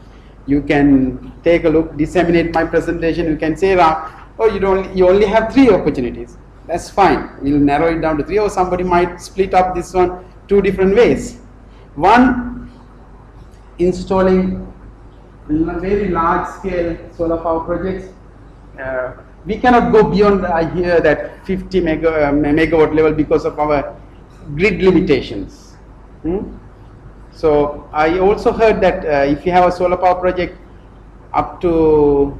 You can take a look, disseminate my presentation. You can say, oh, you only have 3 opportunities. That's fine. We'll narrow it down to 3, or somebody might split up this one 2 different ways. One, installing very large scale solar power projects. We cannot go beyond, I hear that 50 megawatt level because of our grid limitations. So I also heard that if you have a solar power project up to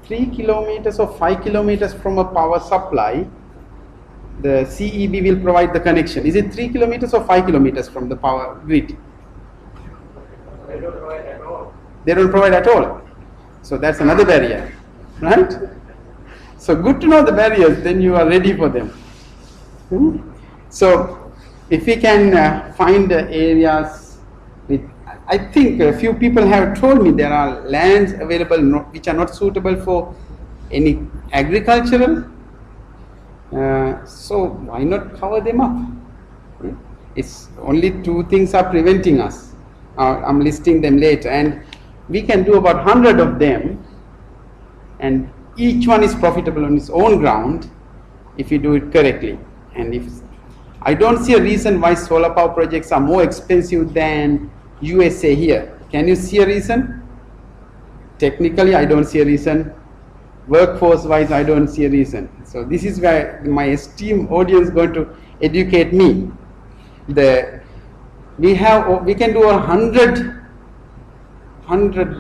3 kilometers or 5 kilometers from a power supply, the CEB will provide the connection. Is it 3 kilometers or 5 kilometers from the power grid?
They don't provide at all.
They don't provide at all. So that's another barrier, right? So good to know the barriers, then you are ready for them. So if we can find areas with, I think a few people have told me there are lands available which are not suitable for any agricultural. So why not cover them up? It's only 2 things are preventing us. I'm listing them later, and we can do about 100 of them, and each one is profitable on its own ground if you do it correctly. And if I don't see a reason why solar power projects are more expensive than USA here. Can you see a reason? Technically, I don't see a reason. Workforce wise, I don't see a reason. So this is where my esteemed audience is going to educate me. We can do 100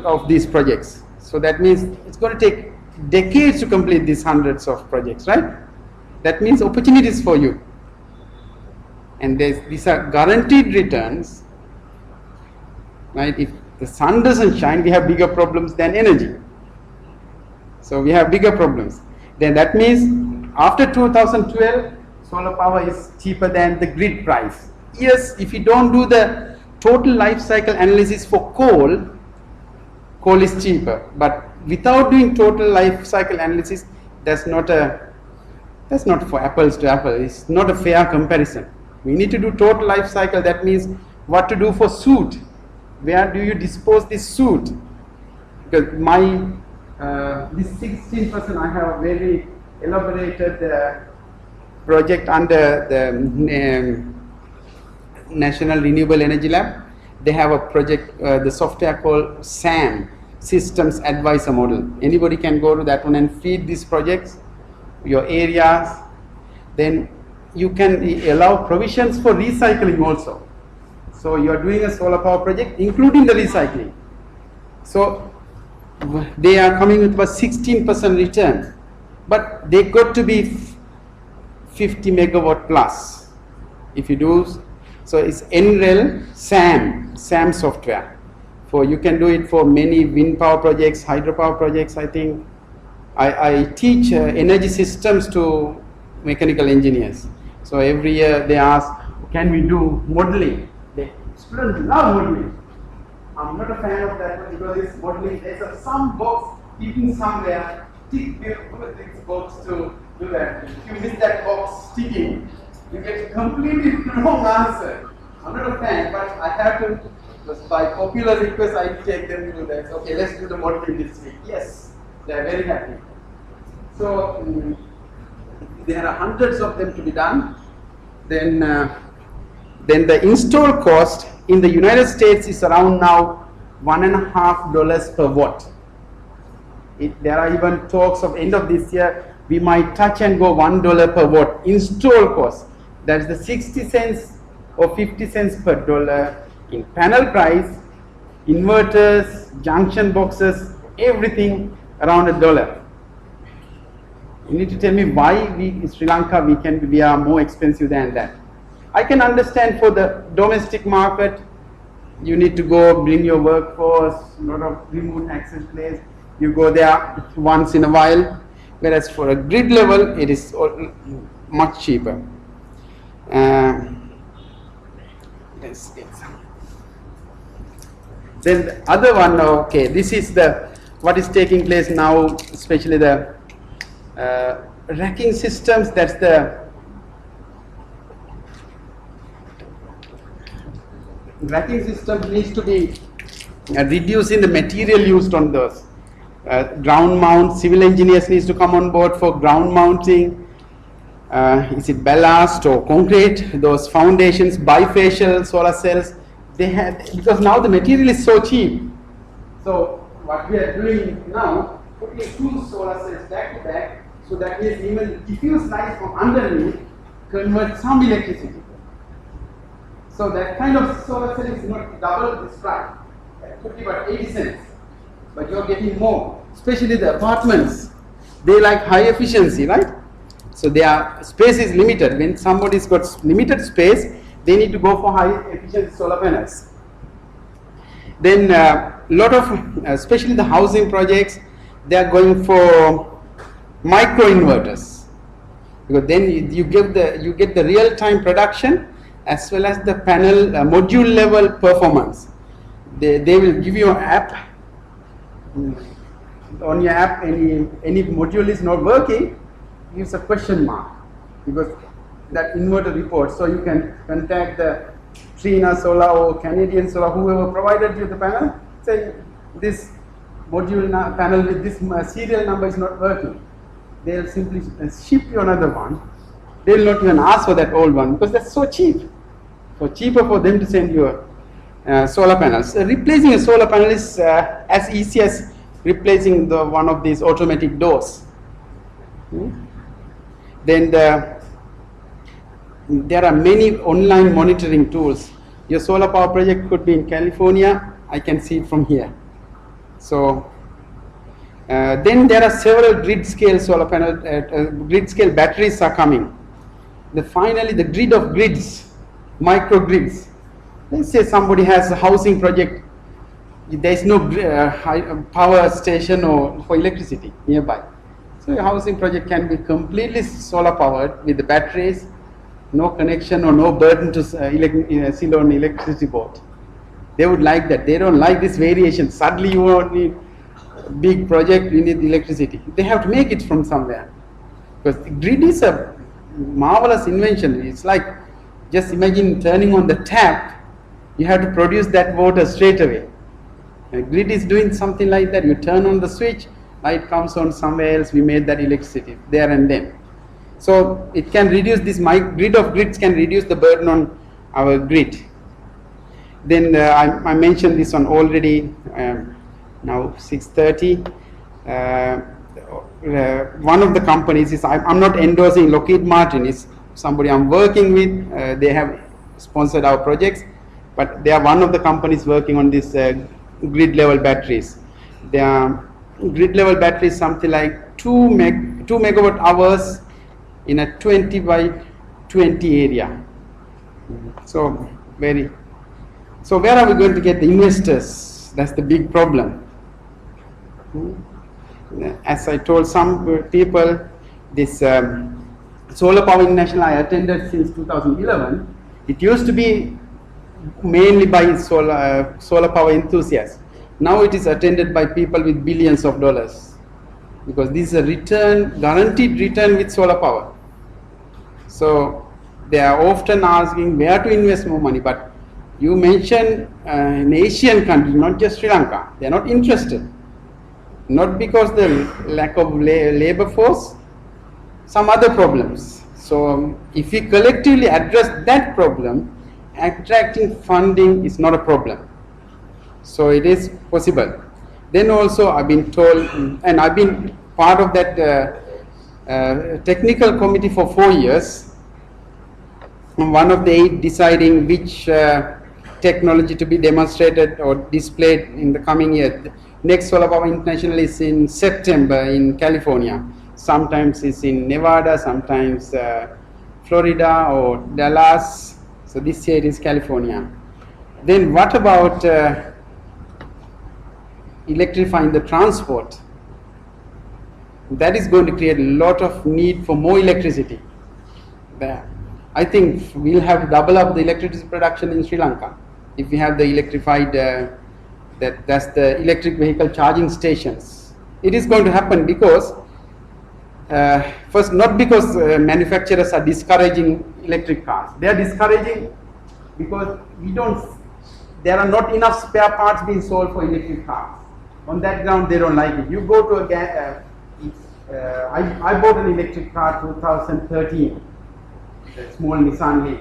of these projects. So that means it's going to take decades to complete these hundreds of projects, right? That means opportunities for you. And these are guaranteed returns, right? If the sun doesn't shine, we have bigger problems than energy. So we have bigger problems. Then that means after 2012, solar power is cheaper than the grid price. Yes, if you don't do the total life cycle analysis for coal is cheaper. But without doing total life cycle analysis, that's not for apples to apples. It's not a fair comparison. We need to do total life cycle. That means what to do for soot. Where do you dispose this soot? Because this 16%, I have a very elaborated project under the National Renewable Energy Lab. They have a project, the software called SAM, Systems Advisor Model. Anybody can go to that one and feed these projects, your areas. Then you can allow provisions for recycling also. So you are doing a solar power project including the recycling. So they are coming with about 16% return, but they got to be 50 megawatt plus. If you do, so it's NREL SAM software. You can do it for many wind power projects, hydropower projects. I think I teach energy systems to mechanical engineers. So every year they ask, can we do modeling? The students love modeling. I'm not a fan of that one because it's modeling. There's some box hidden somewhere. Tick this box to do that. If you miss that box ticking, you get completely wrong answer. I'm not a fan, but I have to, just by popular request, I take them to do that. Okay, let's do the modeling this week. Yes, they are very happy. So there are hundreds of them to be done. Then the install cost in the United States is around now $1.50 per watt. There are even talks of end of this year we might touch and go $1 per watt install cost. That's the 60 cents or 50 cents per dollar in panel price, inverters, junction boxes, everything around $1. You need to tell me why in Sri Lanka we are more expensive than that. I can understand for the domestic market, you need to go bring your workforce, a lot of remote access place. You go there once in a while, whereas for a grid level, it is much cheaper. Let's get some. Then the other one, okay, this is what is taking place now, especially the racking systems. That's the racking system needs to be reducing the material used on those. Ground mount, civil engineers needs to come on board for ground mounting. Is it ballast or concrete? Those foundations, bifacial solar cells, they have, because now the material is so cheap. So what we are doing now, putting 2 solar cells back to back, so that means even diffuse light from underneath converts some electricity. So that kind of solar cell is not double this price. That could be about 80 cents. But you're getting more, especially the apartments. They like high efficiency, right? So their space is limited. When somebody's got limited space, they need to go for high efficiency solar panels. Then lot of, especially the housing projects, they are going for micro inverters, because then you get the real-time production as well as the panel module level performance. They will give you an app. On your app, any module is not working, gives a question mark, because that inverter report. So you can contact the Trina Solar or Canadian Solar, whoever provided you the panel, say this module panel with this serial number is not working. They'll simply ship you another one. They'll not even ask for that old one, because that's so cheap. So cheaper for them to send you solar panels. Replacing a solar panel is as easy as replacing one of these automatic doors. Then there are many online monitoring tools. Your solar power project could be in California. I can see it from here. So then there are several grid scale solar panel, grid scale batteries are coming. Finally, the grid of grids, microgrids. Let's say somebody has a housing project. There is no power station or for electricity nearby. So your housing project can be completely solar powered with the batteries, no connection or no burden to Ceylon electricity board. They would like that. They don't like this variation. Suddenly you won't need a big project, you need electricity. They have to make it from somewhere. Because the grid is a marvelous invention. It's like, just imagine turning on the tap, you have to produce that water straight away. The grid is doing something like that. You turn on the switch, light comes on somewhere else, we made that electricity there and then. So it can reduce this, grid of grids can reduce the burden on our grid. Then I mentioned this one already, now 6:30. One of the companies is, I'm not endorsing Lockheed Martin, it's somebody I'm working with. They have sponsored our projects, but they are one of the companies working on this grid level batteries. Their grid level battery is something like 2 megawatt hours in a 20 by 20 area. So where are we going to get the investors? That's the big problem. As I told some people, this Solar Power International I attended since 2011. It used to be mainly by solar power enthusiasts. Now it is attended by people with billions of dollars, because this is a return, guaranteed return with solar power. So they are often asking where to invest more money, but you mention an Asian country, not just Sri Lanka, they are not interested. Not because the lack of labor force, some other problems. So if we collectively address that problem, attracting funding is not a problem. So it is possible. Then also I've been told, and I've been part of that technical committee for 4 years. One of the 8 deciding which technology to be demonstrated or displayed in the coming year. Next Solar Power International is in September in California. Sometimes it's in Nevada, sometimes Florida or Dallas. So this year it is California. Then what about electrifying the transport? That is going to create a lot of need for more electricity. I think we'll have to double up the electricity production in Sri Lanka if we have the electrified, that's the electric vehicle charging stations. It is going to happen because, first, not because manufacturers are discouraging electric cars. They are discouraging because there are not enough spare parts being sold for electric cars. On that ground, they don't like it. You go to I bought an electric car 2013, a small Nissan Leaf.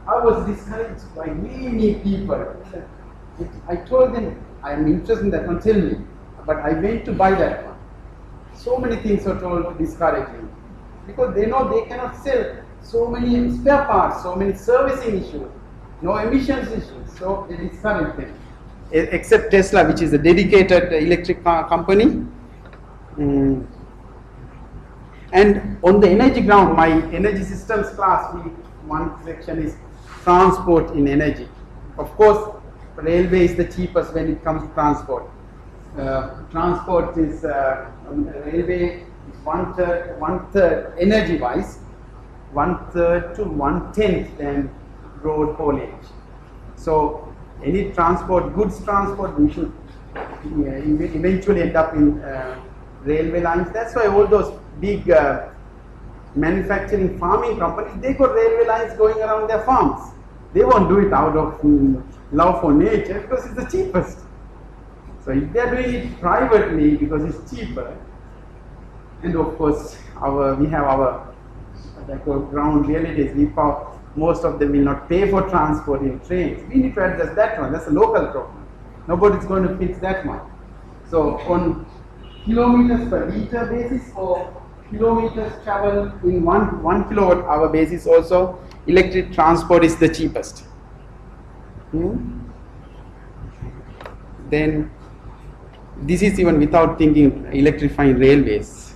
I was discouraged by many people. I told them, I am interested in that one, tell me. But I went to buy that one. So many things are told to discourage me, because they know they cannot sell so many spare parts, so many servicing issues, no emissions issues, so they discourage them. Except Tesla, which is a dedicated electric car company. And on the energy ground, my energy systems class, one section is transport in energy. Of course, railway is the cheapest when it comes to transport. Transport is railway is one third energy wise, 1/3 to 1/10 than road haulage. So any transport, goods transport, we should eventually end up in railway lines. That's why all those big manufacturing farming companies, they got railway lines going around their farms. They won't do it out of love for nature because it's the cheapest. So if they're doing it privately because it's cheaper, and of course we have our ground realities, most of them will not pay for transport in trains. We need to address that one. That's a local problem. Nobody's going to fix that one. So on kilometers per liter basis or kilometers travel in one kilowatt hour basis also, electric transport is the cheapest. Then this is even without thinking electrifying railways.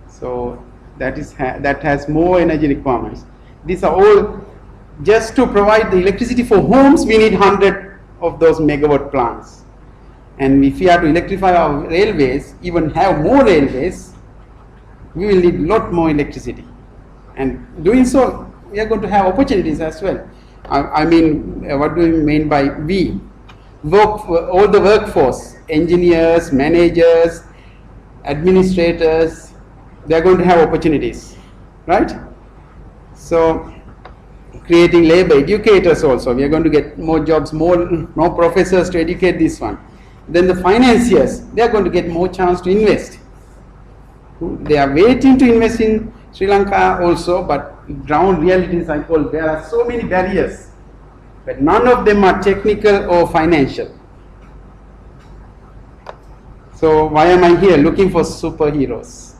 So that has more energy requirements. These are all just to provide the electricity for homes. We need 100 of those megawatt plants. And if we are to electrify our railways, even have more railways, we will need a lot more electricity. And doing so, we are going to have opportunities as well. I mean, what do we mean by we? All the workforce, engineers, managers, administrators, they are going to have opportunities, right? So, creating labor, educators also, we are going to get more jobs, more professors to educate this one. Then the financiers, they are going to get more chance to invest. They are waiting to invest in Sri Lanka also, but ground realities, I call, there are so many barriers, but none of them are technical or financial. So why am I here? Looking for superheroes.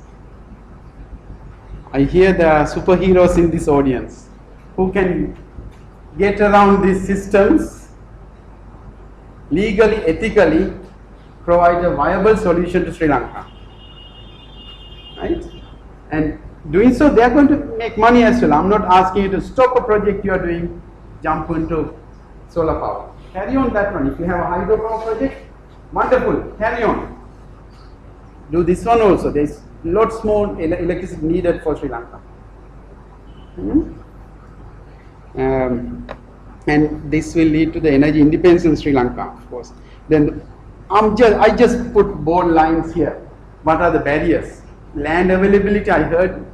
I hear there are superheroes in this audience who can get around these systems, legally, ethically, provide a viable solution to Sri Lanka. Right? And doing so, they are going to make money as well. I'm not asking you to stop a project you are doing, jump into solar power. Carry on that one. If you have a hydropower project, wonderful, carry on. Do this one also. There's lots more electricity needed for Sri Lanka. And this will lead to the energy independence in Sri Lanka, of course. Then I just put bold lines here. What are the barriers? Land availability, I heard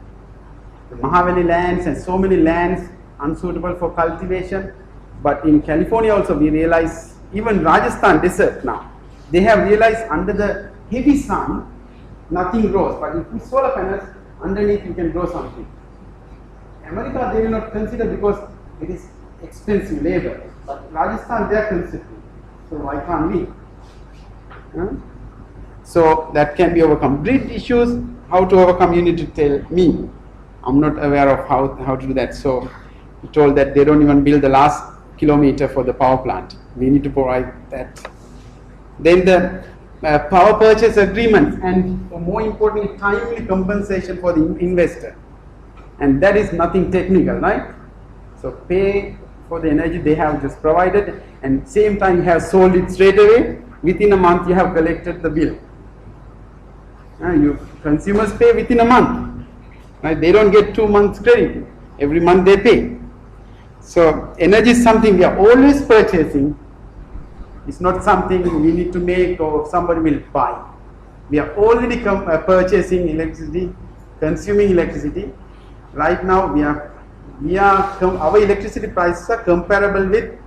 the Mahavali lands and so many lands unsuitable for cultivation. But in California also we realize, even Rajasthan desert now, they have realized under the heavy sun, nothing grows. But if you put solar panels, underneath you can grow something. America they will not consider because it is expensive labor. But Rajasthan they are considering. So why can't we? So that can be overcome. Grid issues, how to overcome, you need to tell me. I'm not aware of how to do that. So he told that they don't even build the last kilometer for the power plant. We need to provide that. Then the power purchase agreement, and more importantly, timely compensation for the investor. And that is nothing technical, right? So pay for the energy they have just provided, and same time you have sold it straight away. Within a month you have collected the bill. Consumers pay within a month. Right? They don't get 2 months credit. Every month they pay. So energy is something we are always purchasing. It's not something we need to make or somebody will buy. We are already purchasing electricity, consuming electricity. Right now our electricity prices are comparable with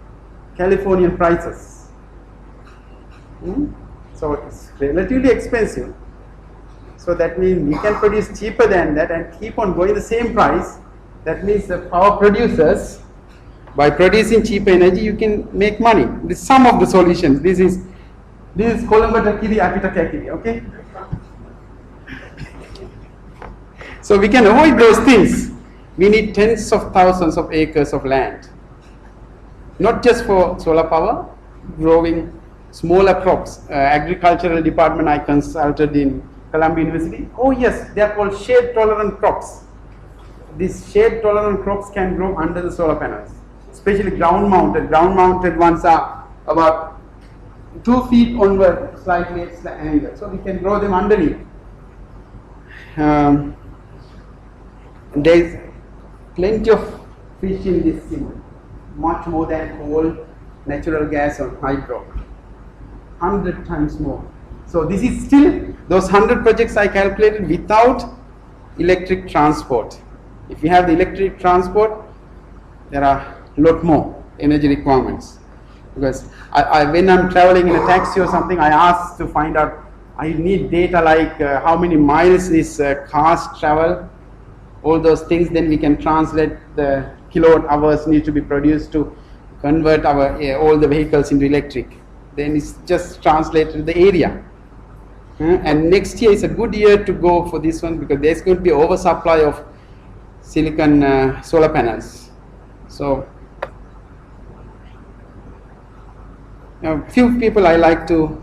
Californian prices. So it's relatively expensive. So that means we can produce cheaper than that and keep on going the same price. That means the power producers, by producing cheap energy, you can make money. This is some of the solutions. This is Colombo Takiri, Akita Kakiri, okay? So we can avoid those things. We need tens of thousands of acres of land. Not just for solar power, growing smaller crops. Agricultural department I consulted in Columbia University. Oh yes, they are called shade tolerant crops. These shade tolerant crops can grow under the solar panels, especially ground mounted. Ground mounted ones are about 2 feet onward, slightly at the angle, so we can grow them underneath. There is plenty of fish in this sea, much more than coal, natural gas or hydro, 100 times more. So this is still those 100 projects I calculated without electric transport. If you have the electric transport, there are a lot more energy requirements. Because when I'm traveling in a taxi or something, I ask to find out, I need data like how many miles these cars travel, all those things, then we can translate the kilowatt hours need to be produced to convert our all the vehicles into electric. Then it's just translated the area. And next year is a good year to go for this one, because there's going to be oversupply of silicon solar panels. So a few people I like to,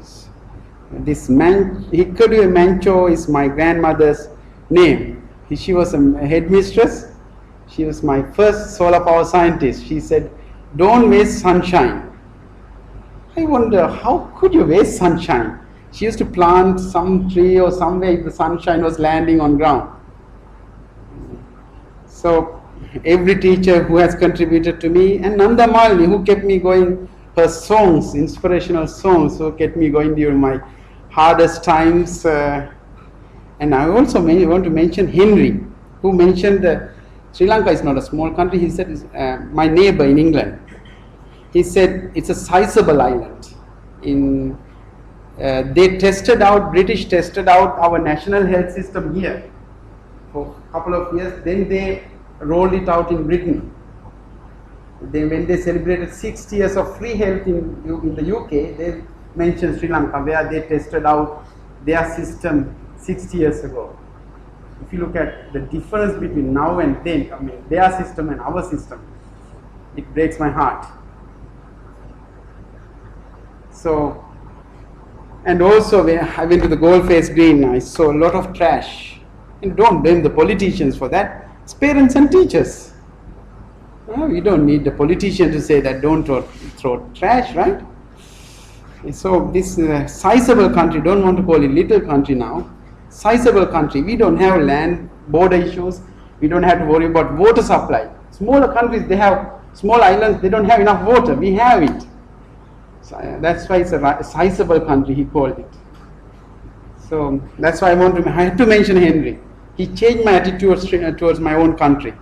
this Hikaru Mancho is my grandmother's name. She was a headmistress. She was my first solar power scientist. She said, don't waste sunshine. I wonder, how could you waste sunshine? She used to plant some tree or somewhere the sunshine was landing on ground. So every teacher who has contributed to me, and Nanda Malini, who kept me going, her songs, inspirational songs, who kept me going during my hardest times. And I also want to mention Henry, who mentioned that Sri Lanka is not a small country. He said, my neighbor in England, he said it's a sizable island. They tested out, British tested out our national health system here for a couple of years. Then they rolled it out in Britain. When they celebrated 60 years of free health in the UK, they mentioned Sri Lanka, where they tested out their system 60 years ago. If you look at the difference between now and then, I mean, their system and our system, it breaks my heart. So, and also when I went to the Goldface Green, I saw a lot of trash. And don't blame the politicians for that. It's parents and teachers. You don't need the politician to say that don't throw trash, right? So this sizable country, don't want to call it little country now, sizable country, we don't have land border issues, we don't have to worry about water supply. Smaller countries, they have small islands, they don't have enough water, we have it. So that's why it's a sizable country, he called it. So that's why I had to mention Henry. He changed my attitude towards my own country.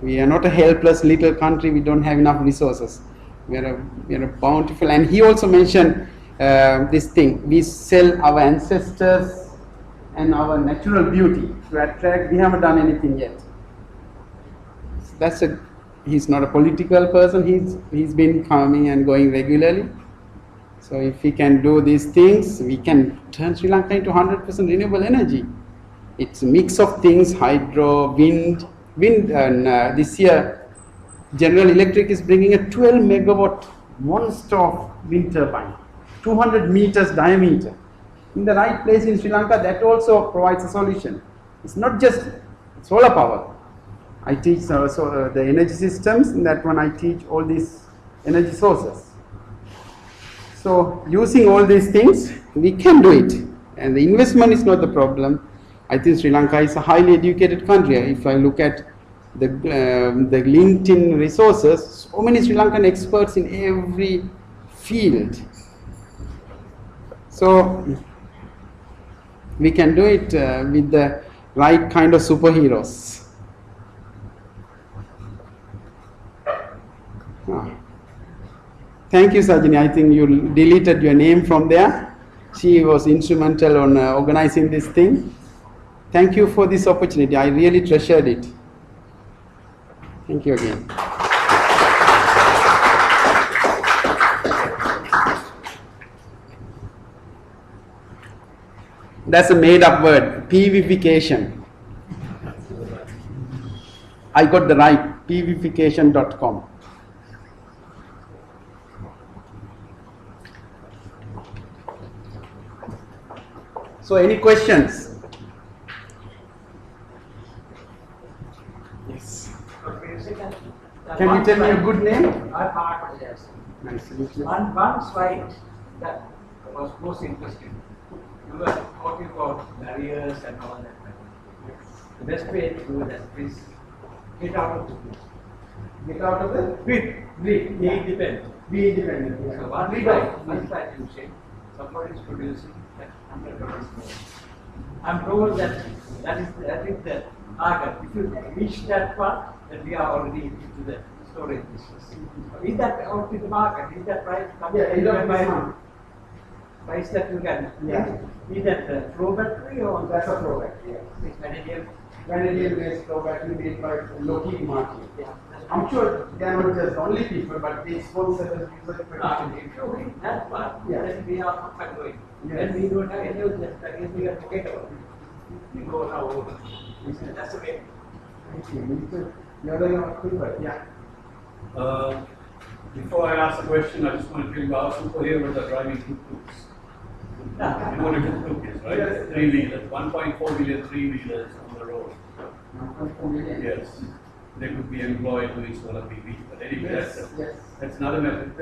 We are not a helpless little country, we don't have enough resources. We are a bountiful, and he also mentioned this thing, we sell our ancestors and our natural beauty to attract, we haven't done anything yet. He's not a political person, he's been coming and going regularly. So if we can do these things, we can turn Sri Lanka into 100% renewable energy. It's a mix of things, hydro, wind, and this year General Electric is bringing a 12 megawatt one-stop wind turbine, 200 meters diameter. In the right place in Sri Lanka, that also provides a solution. It's not just solar power. I teach the energy systems, in that one I teach all these energy sources. So using all these things, we can do it. And the investment is not the problem. I think Sri Lanka is a highly educated country. If I look at the LinkedIn resources, so many Sri Lankan experts in every field. So we can do it with the right kind of superheroes. Thank you, Sajini. I think you deleted your name from there. She was instrumental on organizing this thing. Thank you for this opportunity. I really treasured it. Thank you again. That's a made-up word, PVification. I got the right, pvification.com. So any questions? Yes. Can you tell me a good name?
Yes.
Nice to meet you.
One slide that was most interesting. You were talking about barriers and all that. The best way to do that is get out of the grid.
Get out of the
Grid.
Be independent.
Be independent. Yeah.
So one slide you say, somebody is producing that 100 dollars more. I'm told that that is the target. If you reach that part, then we are already into the storage business. Is that out in the market? Is that right?
Yeah, end of this month.
Price that you can.
Yeah.
Is that the flow battery or
That's a flow battery. Yeah.
it's vanadium?
Vanadium based flow battery made by Lockheed Martin.
Yeah.
I'm sure they are not just only people, but they sponsor the user
If you read that part,
Yeah.
then we are up and going.
Yes.
Then we don't have any of that. Again, we have to get over. We go now over. That's the way.
You're doing a quicker. Yeah.
Before I ask the question, I just want to tell you our superheroes are driving tuk-tuks. You know what a tuk-tuk is, right?
Yes.
Three-wheelers, 1.4 million three-wheelers on the road. Yes. They could be employed doing solar PV, but anyway,
Yes.
that's another method.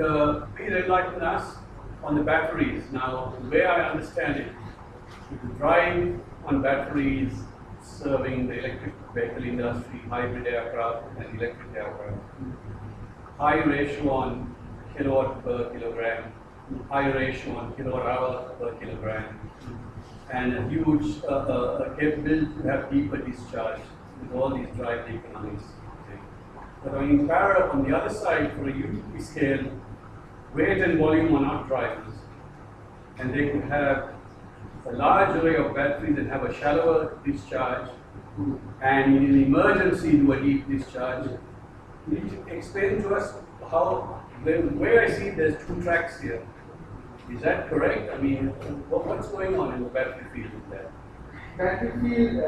Please enlighten us on the batteries. Now, the way I understand it, you can drive on batteries serving the electric vehicle industry, hybrid aircraft and electric aircraft. High ratio on kilowatt per kilogram, high ratio on kilowatt hour per kilogram, and a huge capability to have deeper discharge with all these drive economies. Okay. But in parallel, on the other side, for a utility scale, weight and volume are not drivers, and they could have a large array of batteries that have a shallower discharge, and in an emergency do a deep discharge. Can you explain to us how, the way I see there's two tracks here. Is that correct? I mean, what's going on in the battery field there?
Battery field,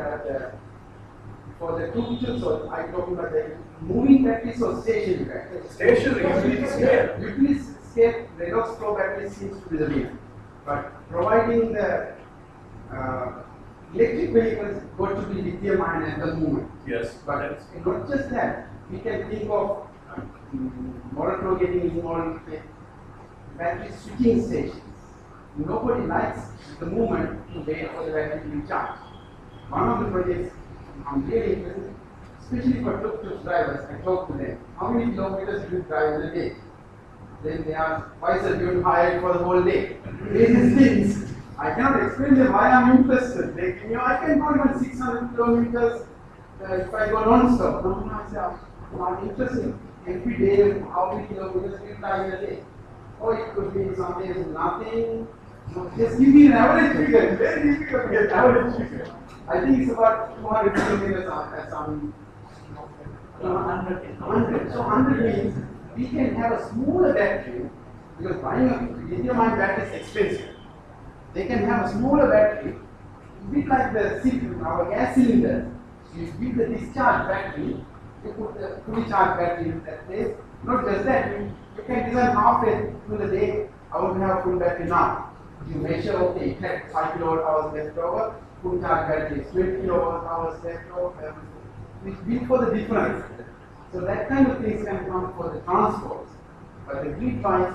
for the two-wheelers, so I'm talking about the moving batteries or stationary batteries?
Stationary, utility scale.
Utility scale, redox flow battery seems to be the lead. But providing the electric vehicles got to be lithium ion at the moment.
Yes,
But
that's
not just that, we can think of motor getting involved with battery switching stations. Nobody likes the moment to wait for the battery to be charged. One of the projects I'm really interested, especially for tuk-tuk drivers, I talk to them. How many kilometers do you drive in a day? Then they ask, why sir, you hired for the whole day? These things, I cannot explain them why I'm interested. Like, I can go even 600 kilometers if I go non-stop. No, I say, I'm not interested. Every day, how many kilometers do you drive in a day? Or it could be some days nothing. So just give me an average figure. Very difficult to get average figure. I think it's about 200 kilometers at some 100. So 100 means we can have a smaller battery, because buying a lithium-ion battery is expensive. They can have a smaller battery, a bit like our gas cylinder. You give the discharge battery, you put the fully charged battery in that place. Not just that, you can design halfway through the day, I want to have full battery now. You measure, okay, it had 5 kilowatt hours left over, full charge battery is 20 kilowatt hours left over, which bid for the difference. So that kind of things can come for the transports. But the grid wise,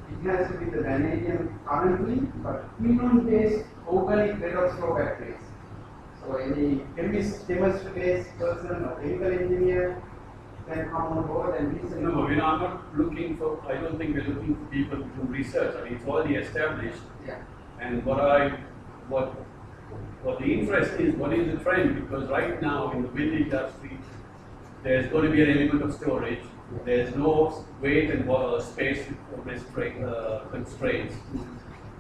it has to be the vanadium currently, but quinone-based organic redox flow batteries. So any chemistry-based person or chemical engineer can come on board and listen.
No, I'm not looking for, I don't think we're looking for people to do research. I mean, it's already established.
Yeah.
And what the interest is, what is the trend? Because right now in the wind industry, there's going to be an element of storage. There's no weight and space constraints.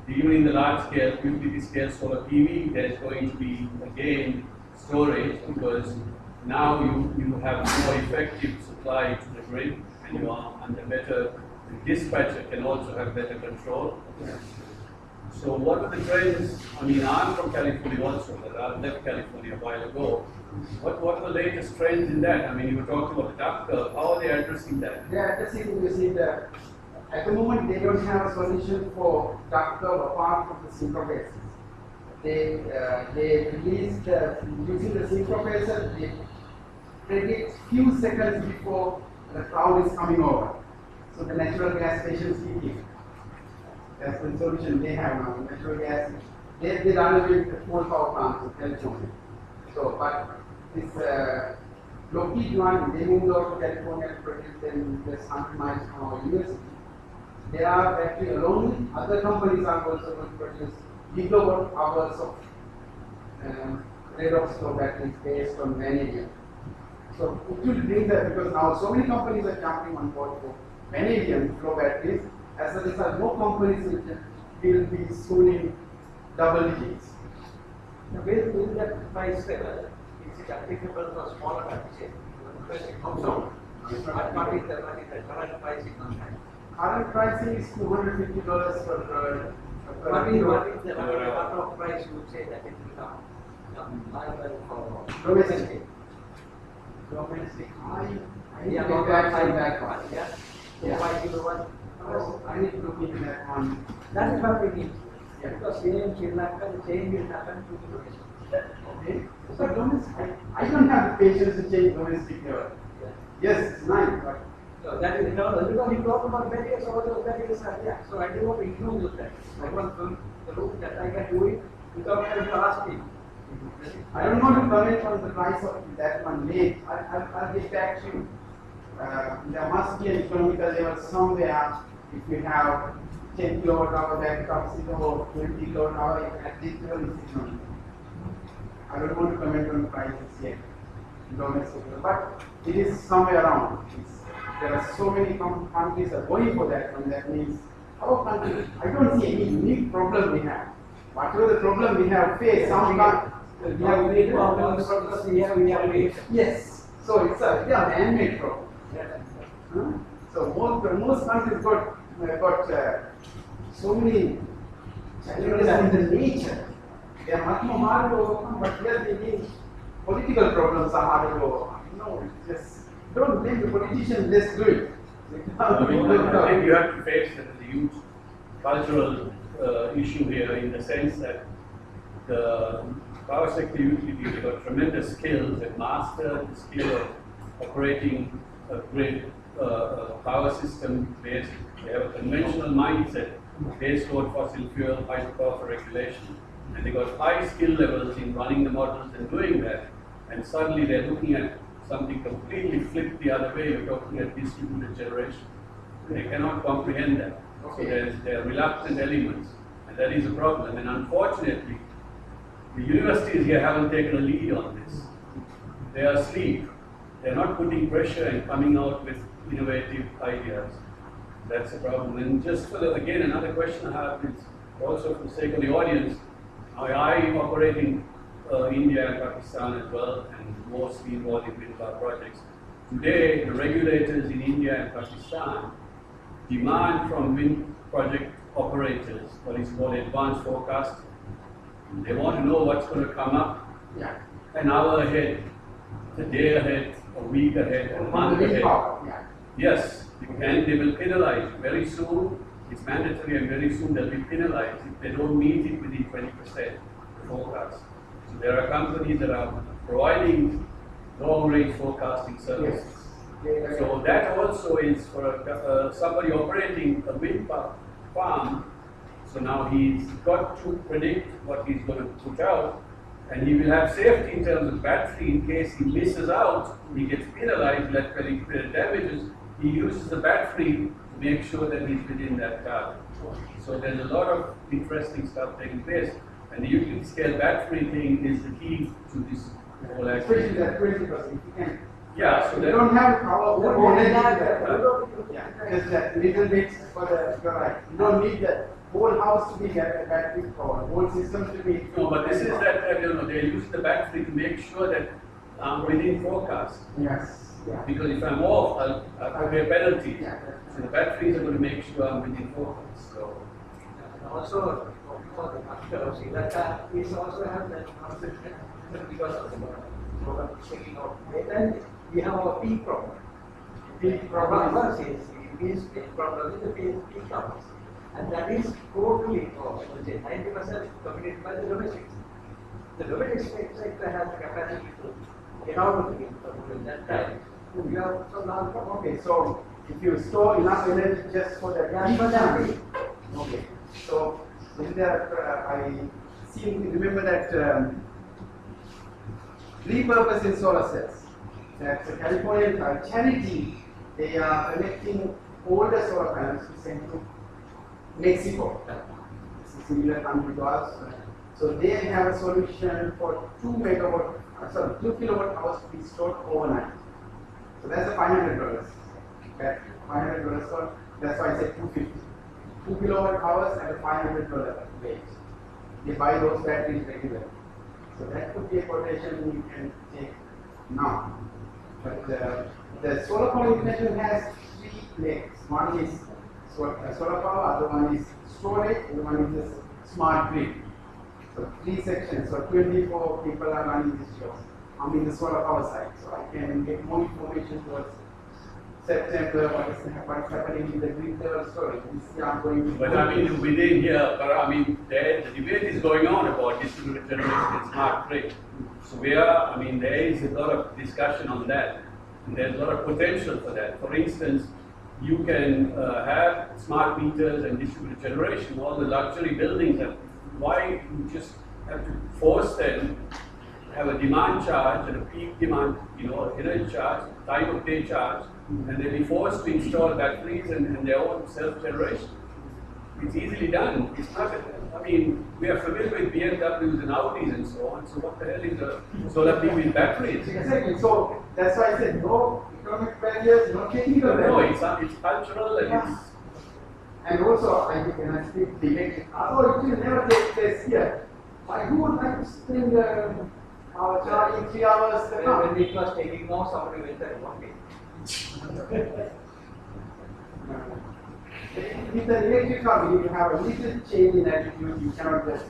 Even in the large scale, utility scale solar PV, there's going to be again storage, because now you have more effective supply to the grid, and you are under better, the dispatcher can also have better control. So what are the trends? I mean, I'm from California also, but I left California a while ago. What are the latest trends in that? I mean, you were talking about the duct curve. How are they addressing that?
They are addressing, you see, at the moment they don't have a solution for duct curve apart from the synchrogases. they released using the synchropacer. They predict few seconds before the cloud is coming over. So the natural gas stations heating. That's the solution they have now. Natural gas. They run it with coal power plants in California. So, but this Lockheed one, they moved out to California to produce them just 100 miles from our university. There are actually alone, other companies are also going to produce gigawatt hours of redox flow batteries based on vanadium. So it will bring that, because now so many companies are jumping on board for vanadium flow batteries. As a result, more companies will be soon in double digits.
With that price level, is it applicable for smaller batteries? No. What is the current pricing on that?
Current pricing is $250 per
What is the cut-off price you would say that it will come viable for
domestic? Domestic. I need to get back on that one.
Yeah.
Yeah.
5 kilowatt.
I need to look into that one.
That is what we need.
Yeah.
Because here in Sri Lanka, the change will happen to the domestic.
Okay. So domestic, I don't have the patience to change domestic level.
Yeah.
Yes, it's nice, but
So that is because you talk about barriers, all those barriers are there. So I do want to include that. I want to look that I can do it without having to ask me.
I don't want to comment on the price of that one late. I'll get back to you. There must be an economical level somewhere. If we have 10 kilowatt hour that comes in or 20 kilowatt hour, at least level is economical. I don't want to comment on prices yet. Domestic, but it is somewhere around. There are so many countries are going for that one. That means our country, I don't see any unique problem we have. Whatever the problem we have faced, some we have made problems.
We have made.
Yes. So it's a man-made problem. So most countries got so many challenges in the nature. They are much more hard to overcome, but here they need political problems are harder to overcome. No, just don't blame the politicians, let's do it.
I think you have to face that as a huge cultural issue here, in the sense that the power sector utilities have got tremendous skills and mastered the skill of operating a grid power system based. They have a conventional mindset based on fossil fuel, hydropower for regulation, and they got high skill levels in running the models and doing that. And suddenly they're looking at something completely flipped the other way. You're talking at distributed generation. They cannot comprehend that. So there are reluctant elements, and that is a problem. And unfortunately, the universities here haven't taken a lead on this. They are asleep. They're not putting pressure and coming out with innovative ideas. That's a problem. And just for the, again, another question I have is also for the sake of the audience. I'm operating India and Pakistan as well, and mostly involved in wind power projects. Today, the regulators in India and Pakistan demand from wind project operators what is called advanced forecasting. They want to know what's going to come up an hour ahead, a day ahead, a week ahead, a month ahead. Yes, and they will penalize you. Very soon. It's mandatory, and very soon they'll be penalized if they don't meet it within 20% forecast. So there are companies that are providing long-range forecasting services. Yes. So that also is for somebody operating a wind farm. So now he's got to predict what he's going to put out, and he will have safety in terms of battery in case he misses out, he gets penalized, let damages. He uses the battery to make sure that he's within that target. So there's a lot of interesting stuff taking place, and the utility scale battery thing is the key to this whole activity.
Especially that 20%.
Yeah, so
we don't have our own energy. Just that little bit for the, you're right. You don't need the whole house to be battery powered, whole system to be.
No, but this is that, they use the battery to make sure that I'm within forecast.
Yes. Yeah.
Because if I'm off, I'll pay a penalty.
Yeah.
So the batteries are going to make sure I'm within forecast. So.
Also, for the controversy, that we also have that concept because of the program taking out data. We have our peak problem. Peak problem is peak problem is the peak hours. And that is totally, 90% dominated by the domestic. The domestic sector has the capacity to get out of the game from that time. We are so now,
Okay, so if you store enough energy just for the
yeah, but that is,
okay. So in that remember that repurposing solar cells. That's a Californian charity. They are collecting all the solar panels to send to Mexico. This is similar country to us. So they have a solution for 2 kilowatt hours to be stored overnight. So that's a $500. Okay, $500. So that's why I said 250. 2 kilowatt hours at a $500 weight. They buy those batteries regularly. So that could be a quotation you can take now. But the solar power interconnection has 3 legs. One is solar power, other one is storage, and one is the smart grid. So 3 sections. So 24 people are running this show. I'm in the solar power side, so I can get more information towards September, what is happening in the grid level storage. This year I'm going to.
But I mean, within here, I mean, the debate is going on about distributed generation and smart grid. So there is a lot of discussion on that, and there's a lot of potential for that. For instance, you can have smart meters and distributed generation, all the luxury buildings. And why you just have to force them to have a demand charge and a peak demand, energy charge, time of day charge, and they'll be forced to install batteries and their own self-generation. It's easily done. It's not. We are familiar with BMWs and Audis and so on. So what the hell is a solar PV with batteries?
Exactly. So that's why I said no economic barriers, no technical barriers.
No, it's cultural and it's.
And also, I think when I speak debate, although it will never take place here, but who would like to spend our charging 3 hours?
when it was taking off, somebody went there one day.
With the electric car, we need to have a little change in attitude. You cannot just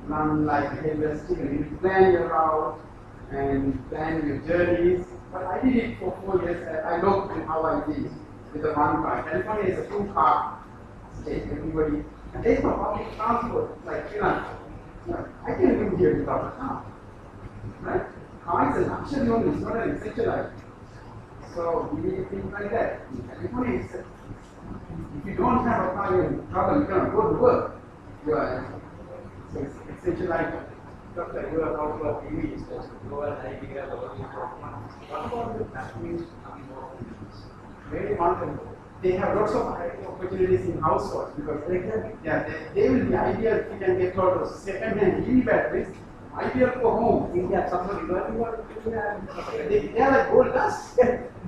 run like a headless chicken. You need to plan your route and plan your journeys. But I did it for 4 years. I looked at how I did with the one car. California is a 2-car state. Everybody, and there is no public transport like Sri Lanka. I can live here without a car. Right? Car is a luxury only. It's not an essential item. So we need to think like that. California is if you don't have a car, you're in trouble. You cannot go to work. So it's essential item.
Doctor, you are talking about PV systems. You are an idea about what about the batteries coming off the trees?
Very wonderful. They have lots of opportunities in households because they will be ideal if you can get out of second-hand EV batteries. Ideal for home.
India, somebody
They are like gold dust.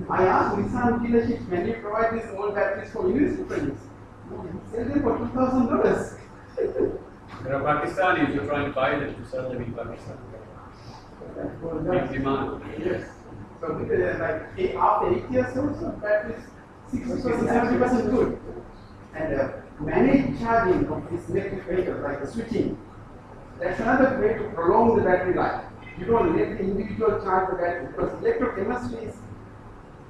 I asked Nissan dealerships, when you provide these old batteries for municipalities, sell them for $2,000.
There are Pakistanis who are trying to buy them to sell them in Pakistan. Big demand.
Yes. So like after 8 years old, so batteries 60%, 70% good. And managed charging of these electric vehicles, like the switching, that's another way to prolong the battery life. You don't let the individual charge the battery because electrochemistries,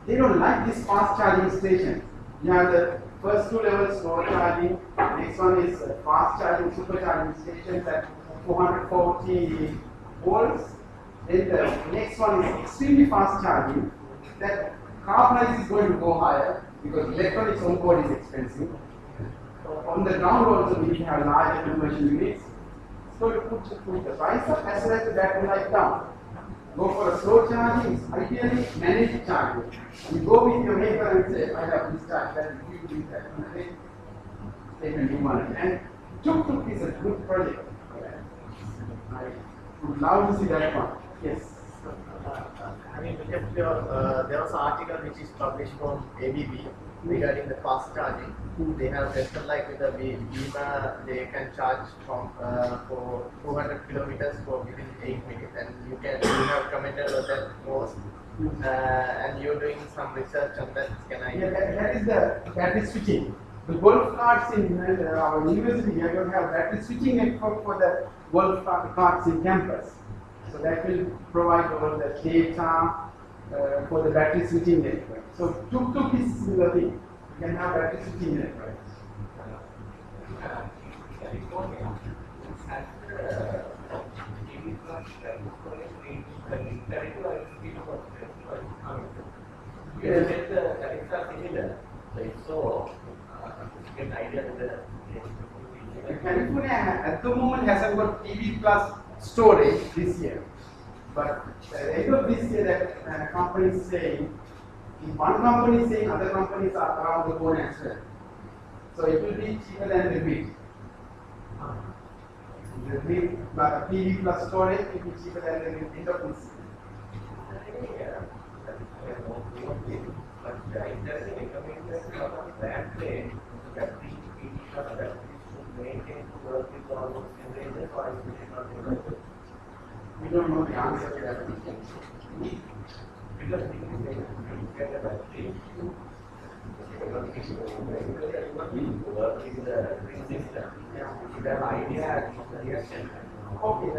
they don't like this fast charging station. You have the first 2 levels slow charging, next one is fast charging, supercharging stations at 440 volts. Then the next one is extremely fast charging. That car price is going to go higher because electronics on board is expensive. On the ground also we have larger conversion units. So you put the price up as well as the battery life down. Go for a slow charging, ideally managed charging. You go with your vehicle and say, I have this charge, that you do that. They can do money. And tuk-tuk is a good project. I would love to see that one. Yes.
Having looked at there was an article which is published from ABB regarding the fast charging. They have tested like with the Beamer, they can charge from for 200 kilometers for within 8 minutes, and you have commented on that post, and you're doing some research on that. Can I?
Yeah, that is the battery switching. The golf carts in our university, we are going to have battery switching network for the golf carts in campus. So that will provide all the data for the battery switching network. So tuk-tuk is similar thing. You can have battery switching network.
California had PV plus storage range you get the tariffs are similar, so you get an idea of the
California at the moment hasn't got PV plus storage this year. But at the end of this year, that company is saying, if one company is saying, other companies are around the corner as well. So it will be cheaper than the grid. The grid, but PV plus storage will be cheaper than the grid end of this year. We don't know the answer to that.
because get a battery. Work in the system. You have idea of reaction.
Okay,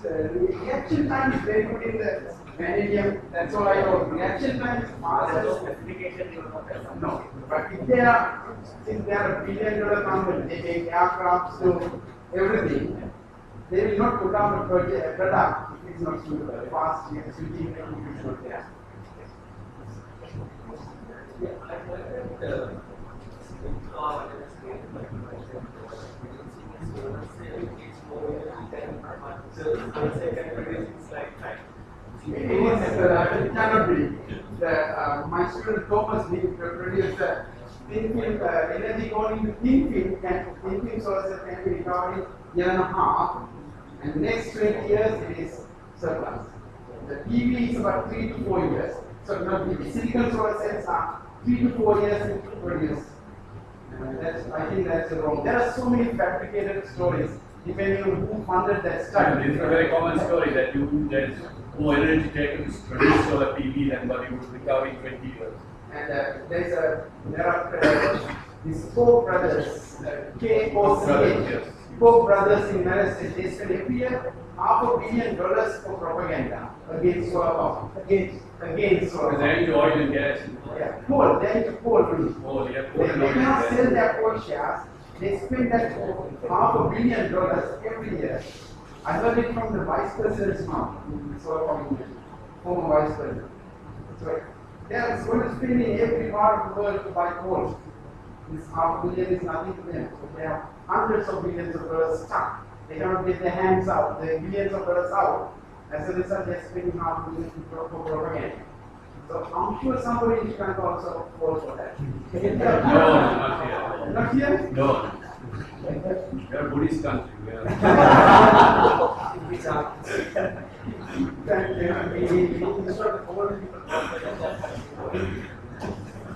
the reaction time is very good in the vanadium. That's all I know. Reaction time is
There's no
fast.
specification you know.
No, but if they are, since they are $1 billion company, they make aircrafts to everything, they will not put out a product if it's not suitable. Fast switching technique is not there. It cannot be. My student Thomas produced a thin film energy going into thin film sources can be recovered in 1.5 years, and next 20 years it is surplus. The PV is about 3 to 4 years. So the silicon solar cells are 3 to 4 years to produce. I think that's wrong. There are so many fabricated stories depending on who funded that study.
It's a very common story that there's more energy taken to produce solar PV than what you would recover in 20 years.
And there are these four brothers, KOCH, four brothers in United States. They spend every year $500 million for propaganda against solar power. Against solar
Because
power.
they're into oil and gas.
Yeah, coal. They're into coal really.
Coal, yeah,
They
coal and oil
cannot
and
sell
gas.
their coal shares. They spend that $500 million every year. I heard it from the vice president's mouth in the solar power industry, former vice president. So they are going to spend in every part of the world to buy coal. This $500 million is nothing to them. So they have hundreds of billions of dollars stuck. They cannot get their hands out, the billions of dollars out. As a result, they're spending $500 million for propaganda. So I'm sure somebody in Chicago also falls for that.
No, not here.
Not here?
No. We are a Buddhist country. We are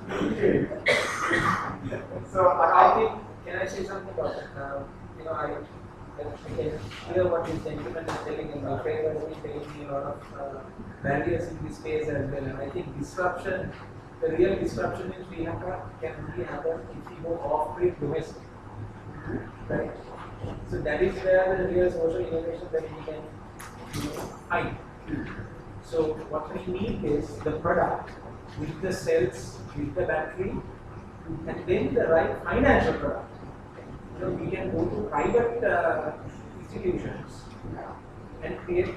Thank you. So
I think, can I say something about that? I can hear what this gentleman is telling in my favor, is telling me a lot of barriers in this space as well. And I think disruption, the real disruption in Sri Lanka can only happen if we go off-grid domestic. Right? So that is where the real social innovation that we can find. So what we need is the product with the cells, with the battery, and then the right financial product. We can go to private institutions and create,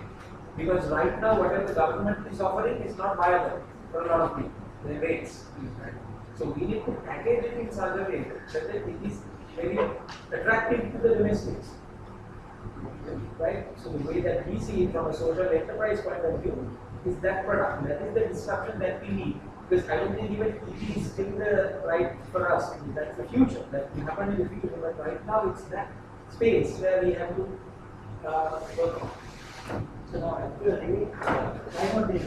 because right now whatever the government is offering is not viable for a lot of people, the rates. So we need to package it in such a way that it is very attractive to the domestics. Right? So the way that we see it from a social enterprise point of view is that product, that is the disruption that we need. Because I don't think even EV is still the right for us. That's the future. That will happen in the future. But right now it's that space where we have to work on.
So now actually, climate is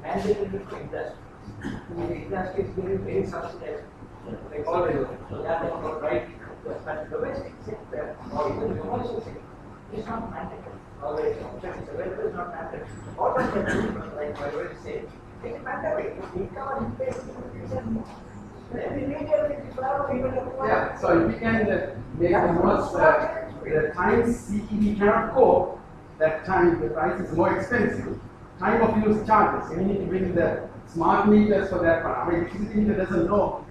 mandatory for industry. The industry is very substantial. Like already, so that is not right. But domestic sector or even commercial sector is not mandatory. Always, so whether it's not mandatory. All of them, like I already said, it's mandatory. We can't invest in every major
yeah, so if we can make the most, the times CED cannot cope, that time the price is more expensive. Time of use charges. We need to bring the smart meters for that one. I mean, electricity meter doesn't know.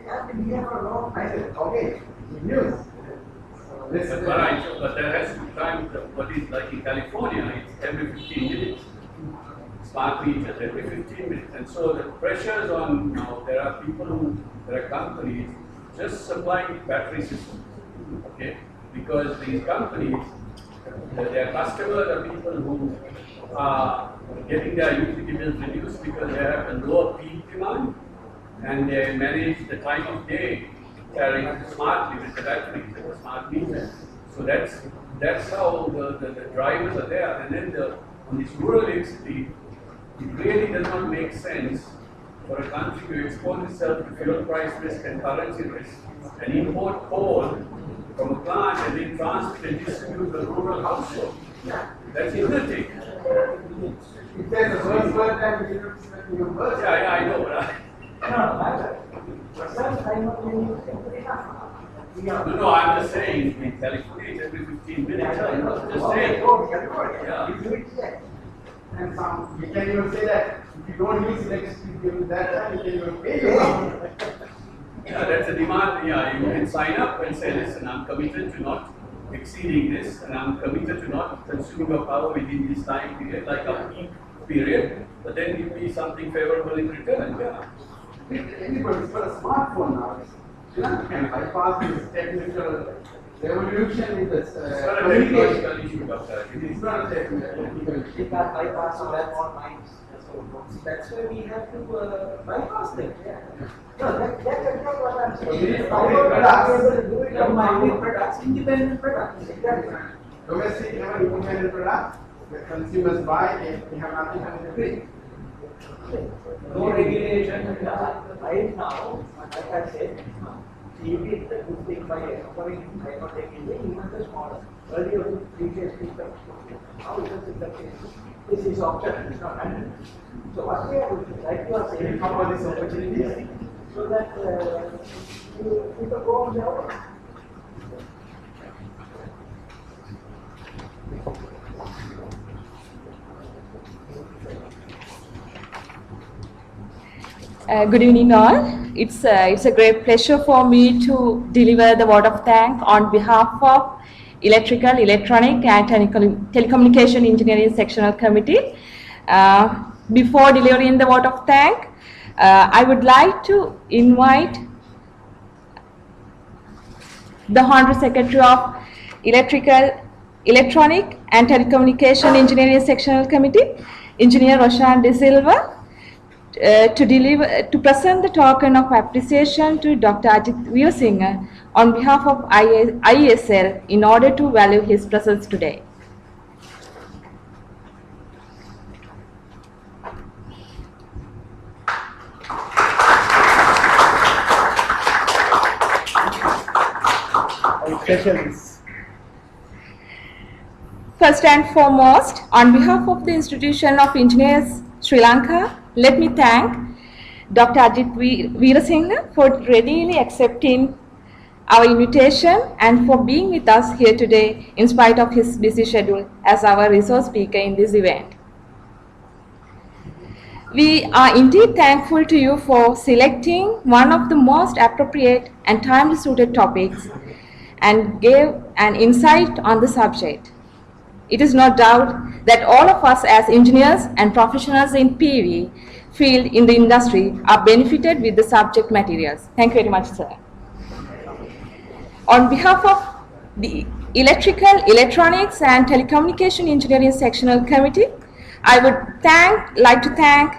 have been here for a long time. Okay, news.
But there has to be time. What is like in California, it's every 15 minutes. Smart meters every 15 minutes, and so the pressures on now. There are companies just supplying battery systems. Okay, because these companies, their customers are people who are getting their utility bills reduced because they have a lower peak demand, and they manage the time of day carrying smartly with the batteries and the smart meters. So that's how the drivers are there. And then on this rural density, it really does not make sense for a country to expose itself to fuel price risk and currency risk and import coal from a plant and then transmit and distribute the rural household. That's lunatic.
If there's a first word, then you don't spend your words.
Yeah, I know, but No, I'm just saying, in California, it's every 15 minutes. I'm just saying. Yeah.
And you can even say that if you don't use electricity during that time, you can even pay your power.
Yeah, that's a demand. Yeah, you can sign up and say, listen, I'm committed to not exceeding this, and I'm committed to not consuming your power within this time period, like a peak period, but then give me something favorable in return. Yeah.
Everybody's got a smartphone now. You can bypass this technical revolution in this
It's not a technological issue, but
it's not a technical issue.
We can't bypass our minds. That's why we have to bypass them. Yeah. No, that's not what I'm saying. Products, independent products. Exactly.
Domestic have an independent product. The consumers buy it, they have nothing to agree.
No regulation. Right now, like I said, TV is a good thing by offering even the small. Earlier, previous people. Now it is the case. This is option, it's not handled. So what we are doing, like you are saying,
Cover this opportunity
so that people go on their own.
Good evening all. It's a great pleasure for me to deliver the word of thanks on behalf of Electrical, Electronic and Telecommunication Engineering Sectional Committee. Before delivering the word of thanks, I would like to invite the Honorable Secretary of Electrical, Electronic and Telecommunication Engineering Sectional Committee, Engineer Roshan De Silva, to present the token of appreciation to Dr. Ajit Veerasinghe on behalf of IESL in order to value his presence today. First and foremost, on behalf of the Institution of Engineers Sri Lanka, let me thank Dr. Ajit Veerasinghe for readily accepting our invitation and for being with us here today in spite of his busy schedule as our resource speaker in this event. We are indeed thankful to you for selecting one of the most appropriate and timely suited topics and gave an insight on the subject. It is no doubt that all of us as engineers and professionals in PV field in the industry are benefited with the subject materials. Thank you very much, sir. On behalf of the Electrical, Electronics and Telecommunication Engineering Sectional Committee, I would like to thank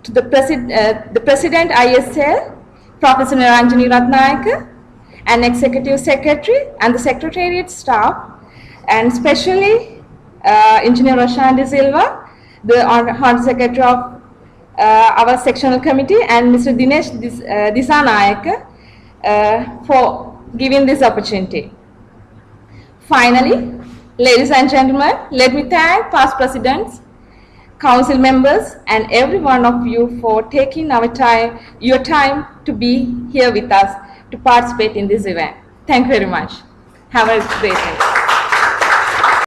to the President ISL, Professor Niranjani Ratnayaka, and Executive Secretary and the Secretariat staff, and especially Engineer Roshan De Silva, the Honorable Secretary of our sectional committee, and Mr. Dinesh Disanayaka for giving this opportunity. Finally, ladies and gentlemen, let me thank past presidents, council members, and every one of you for taking your time to be here with us to participate in this event. Thank you very much. Have a great day.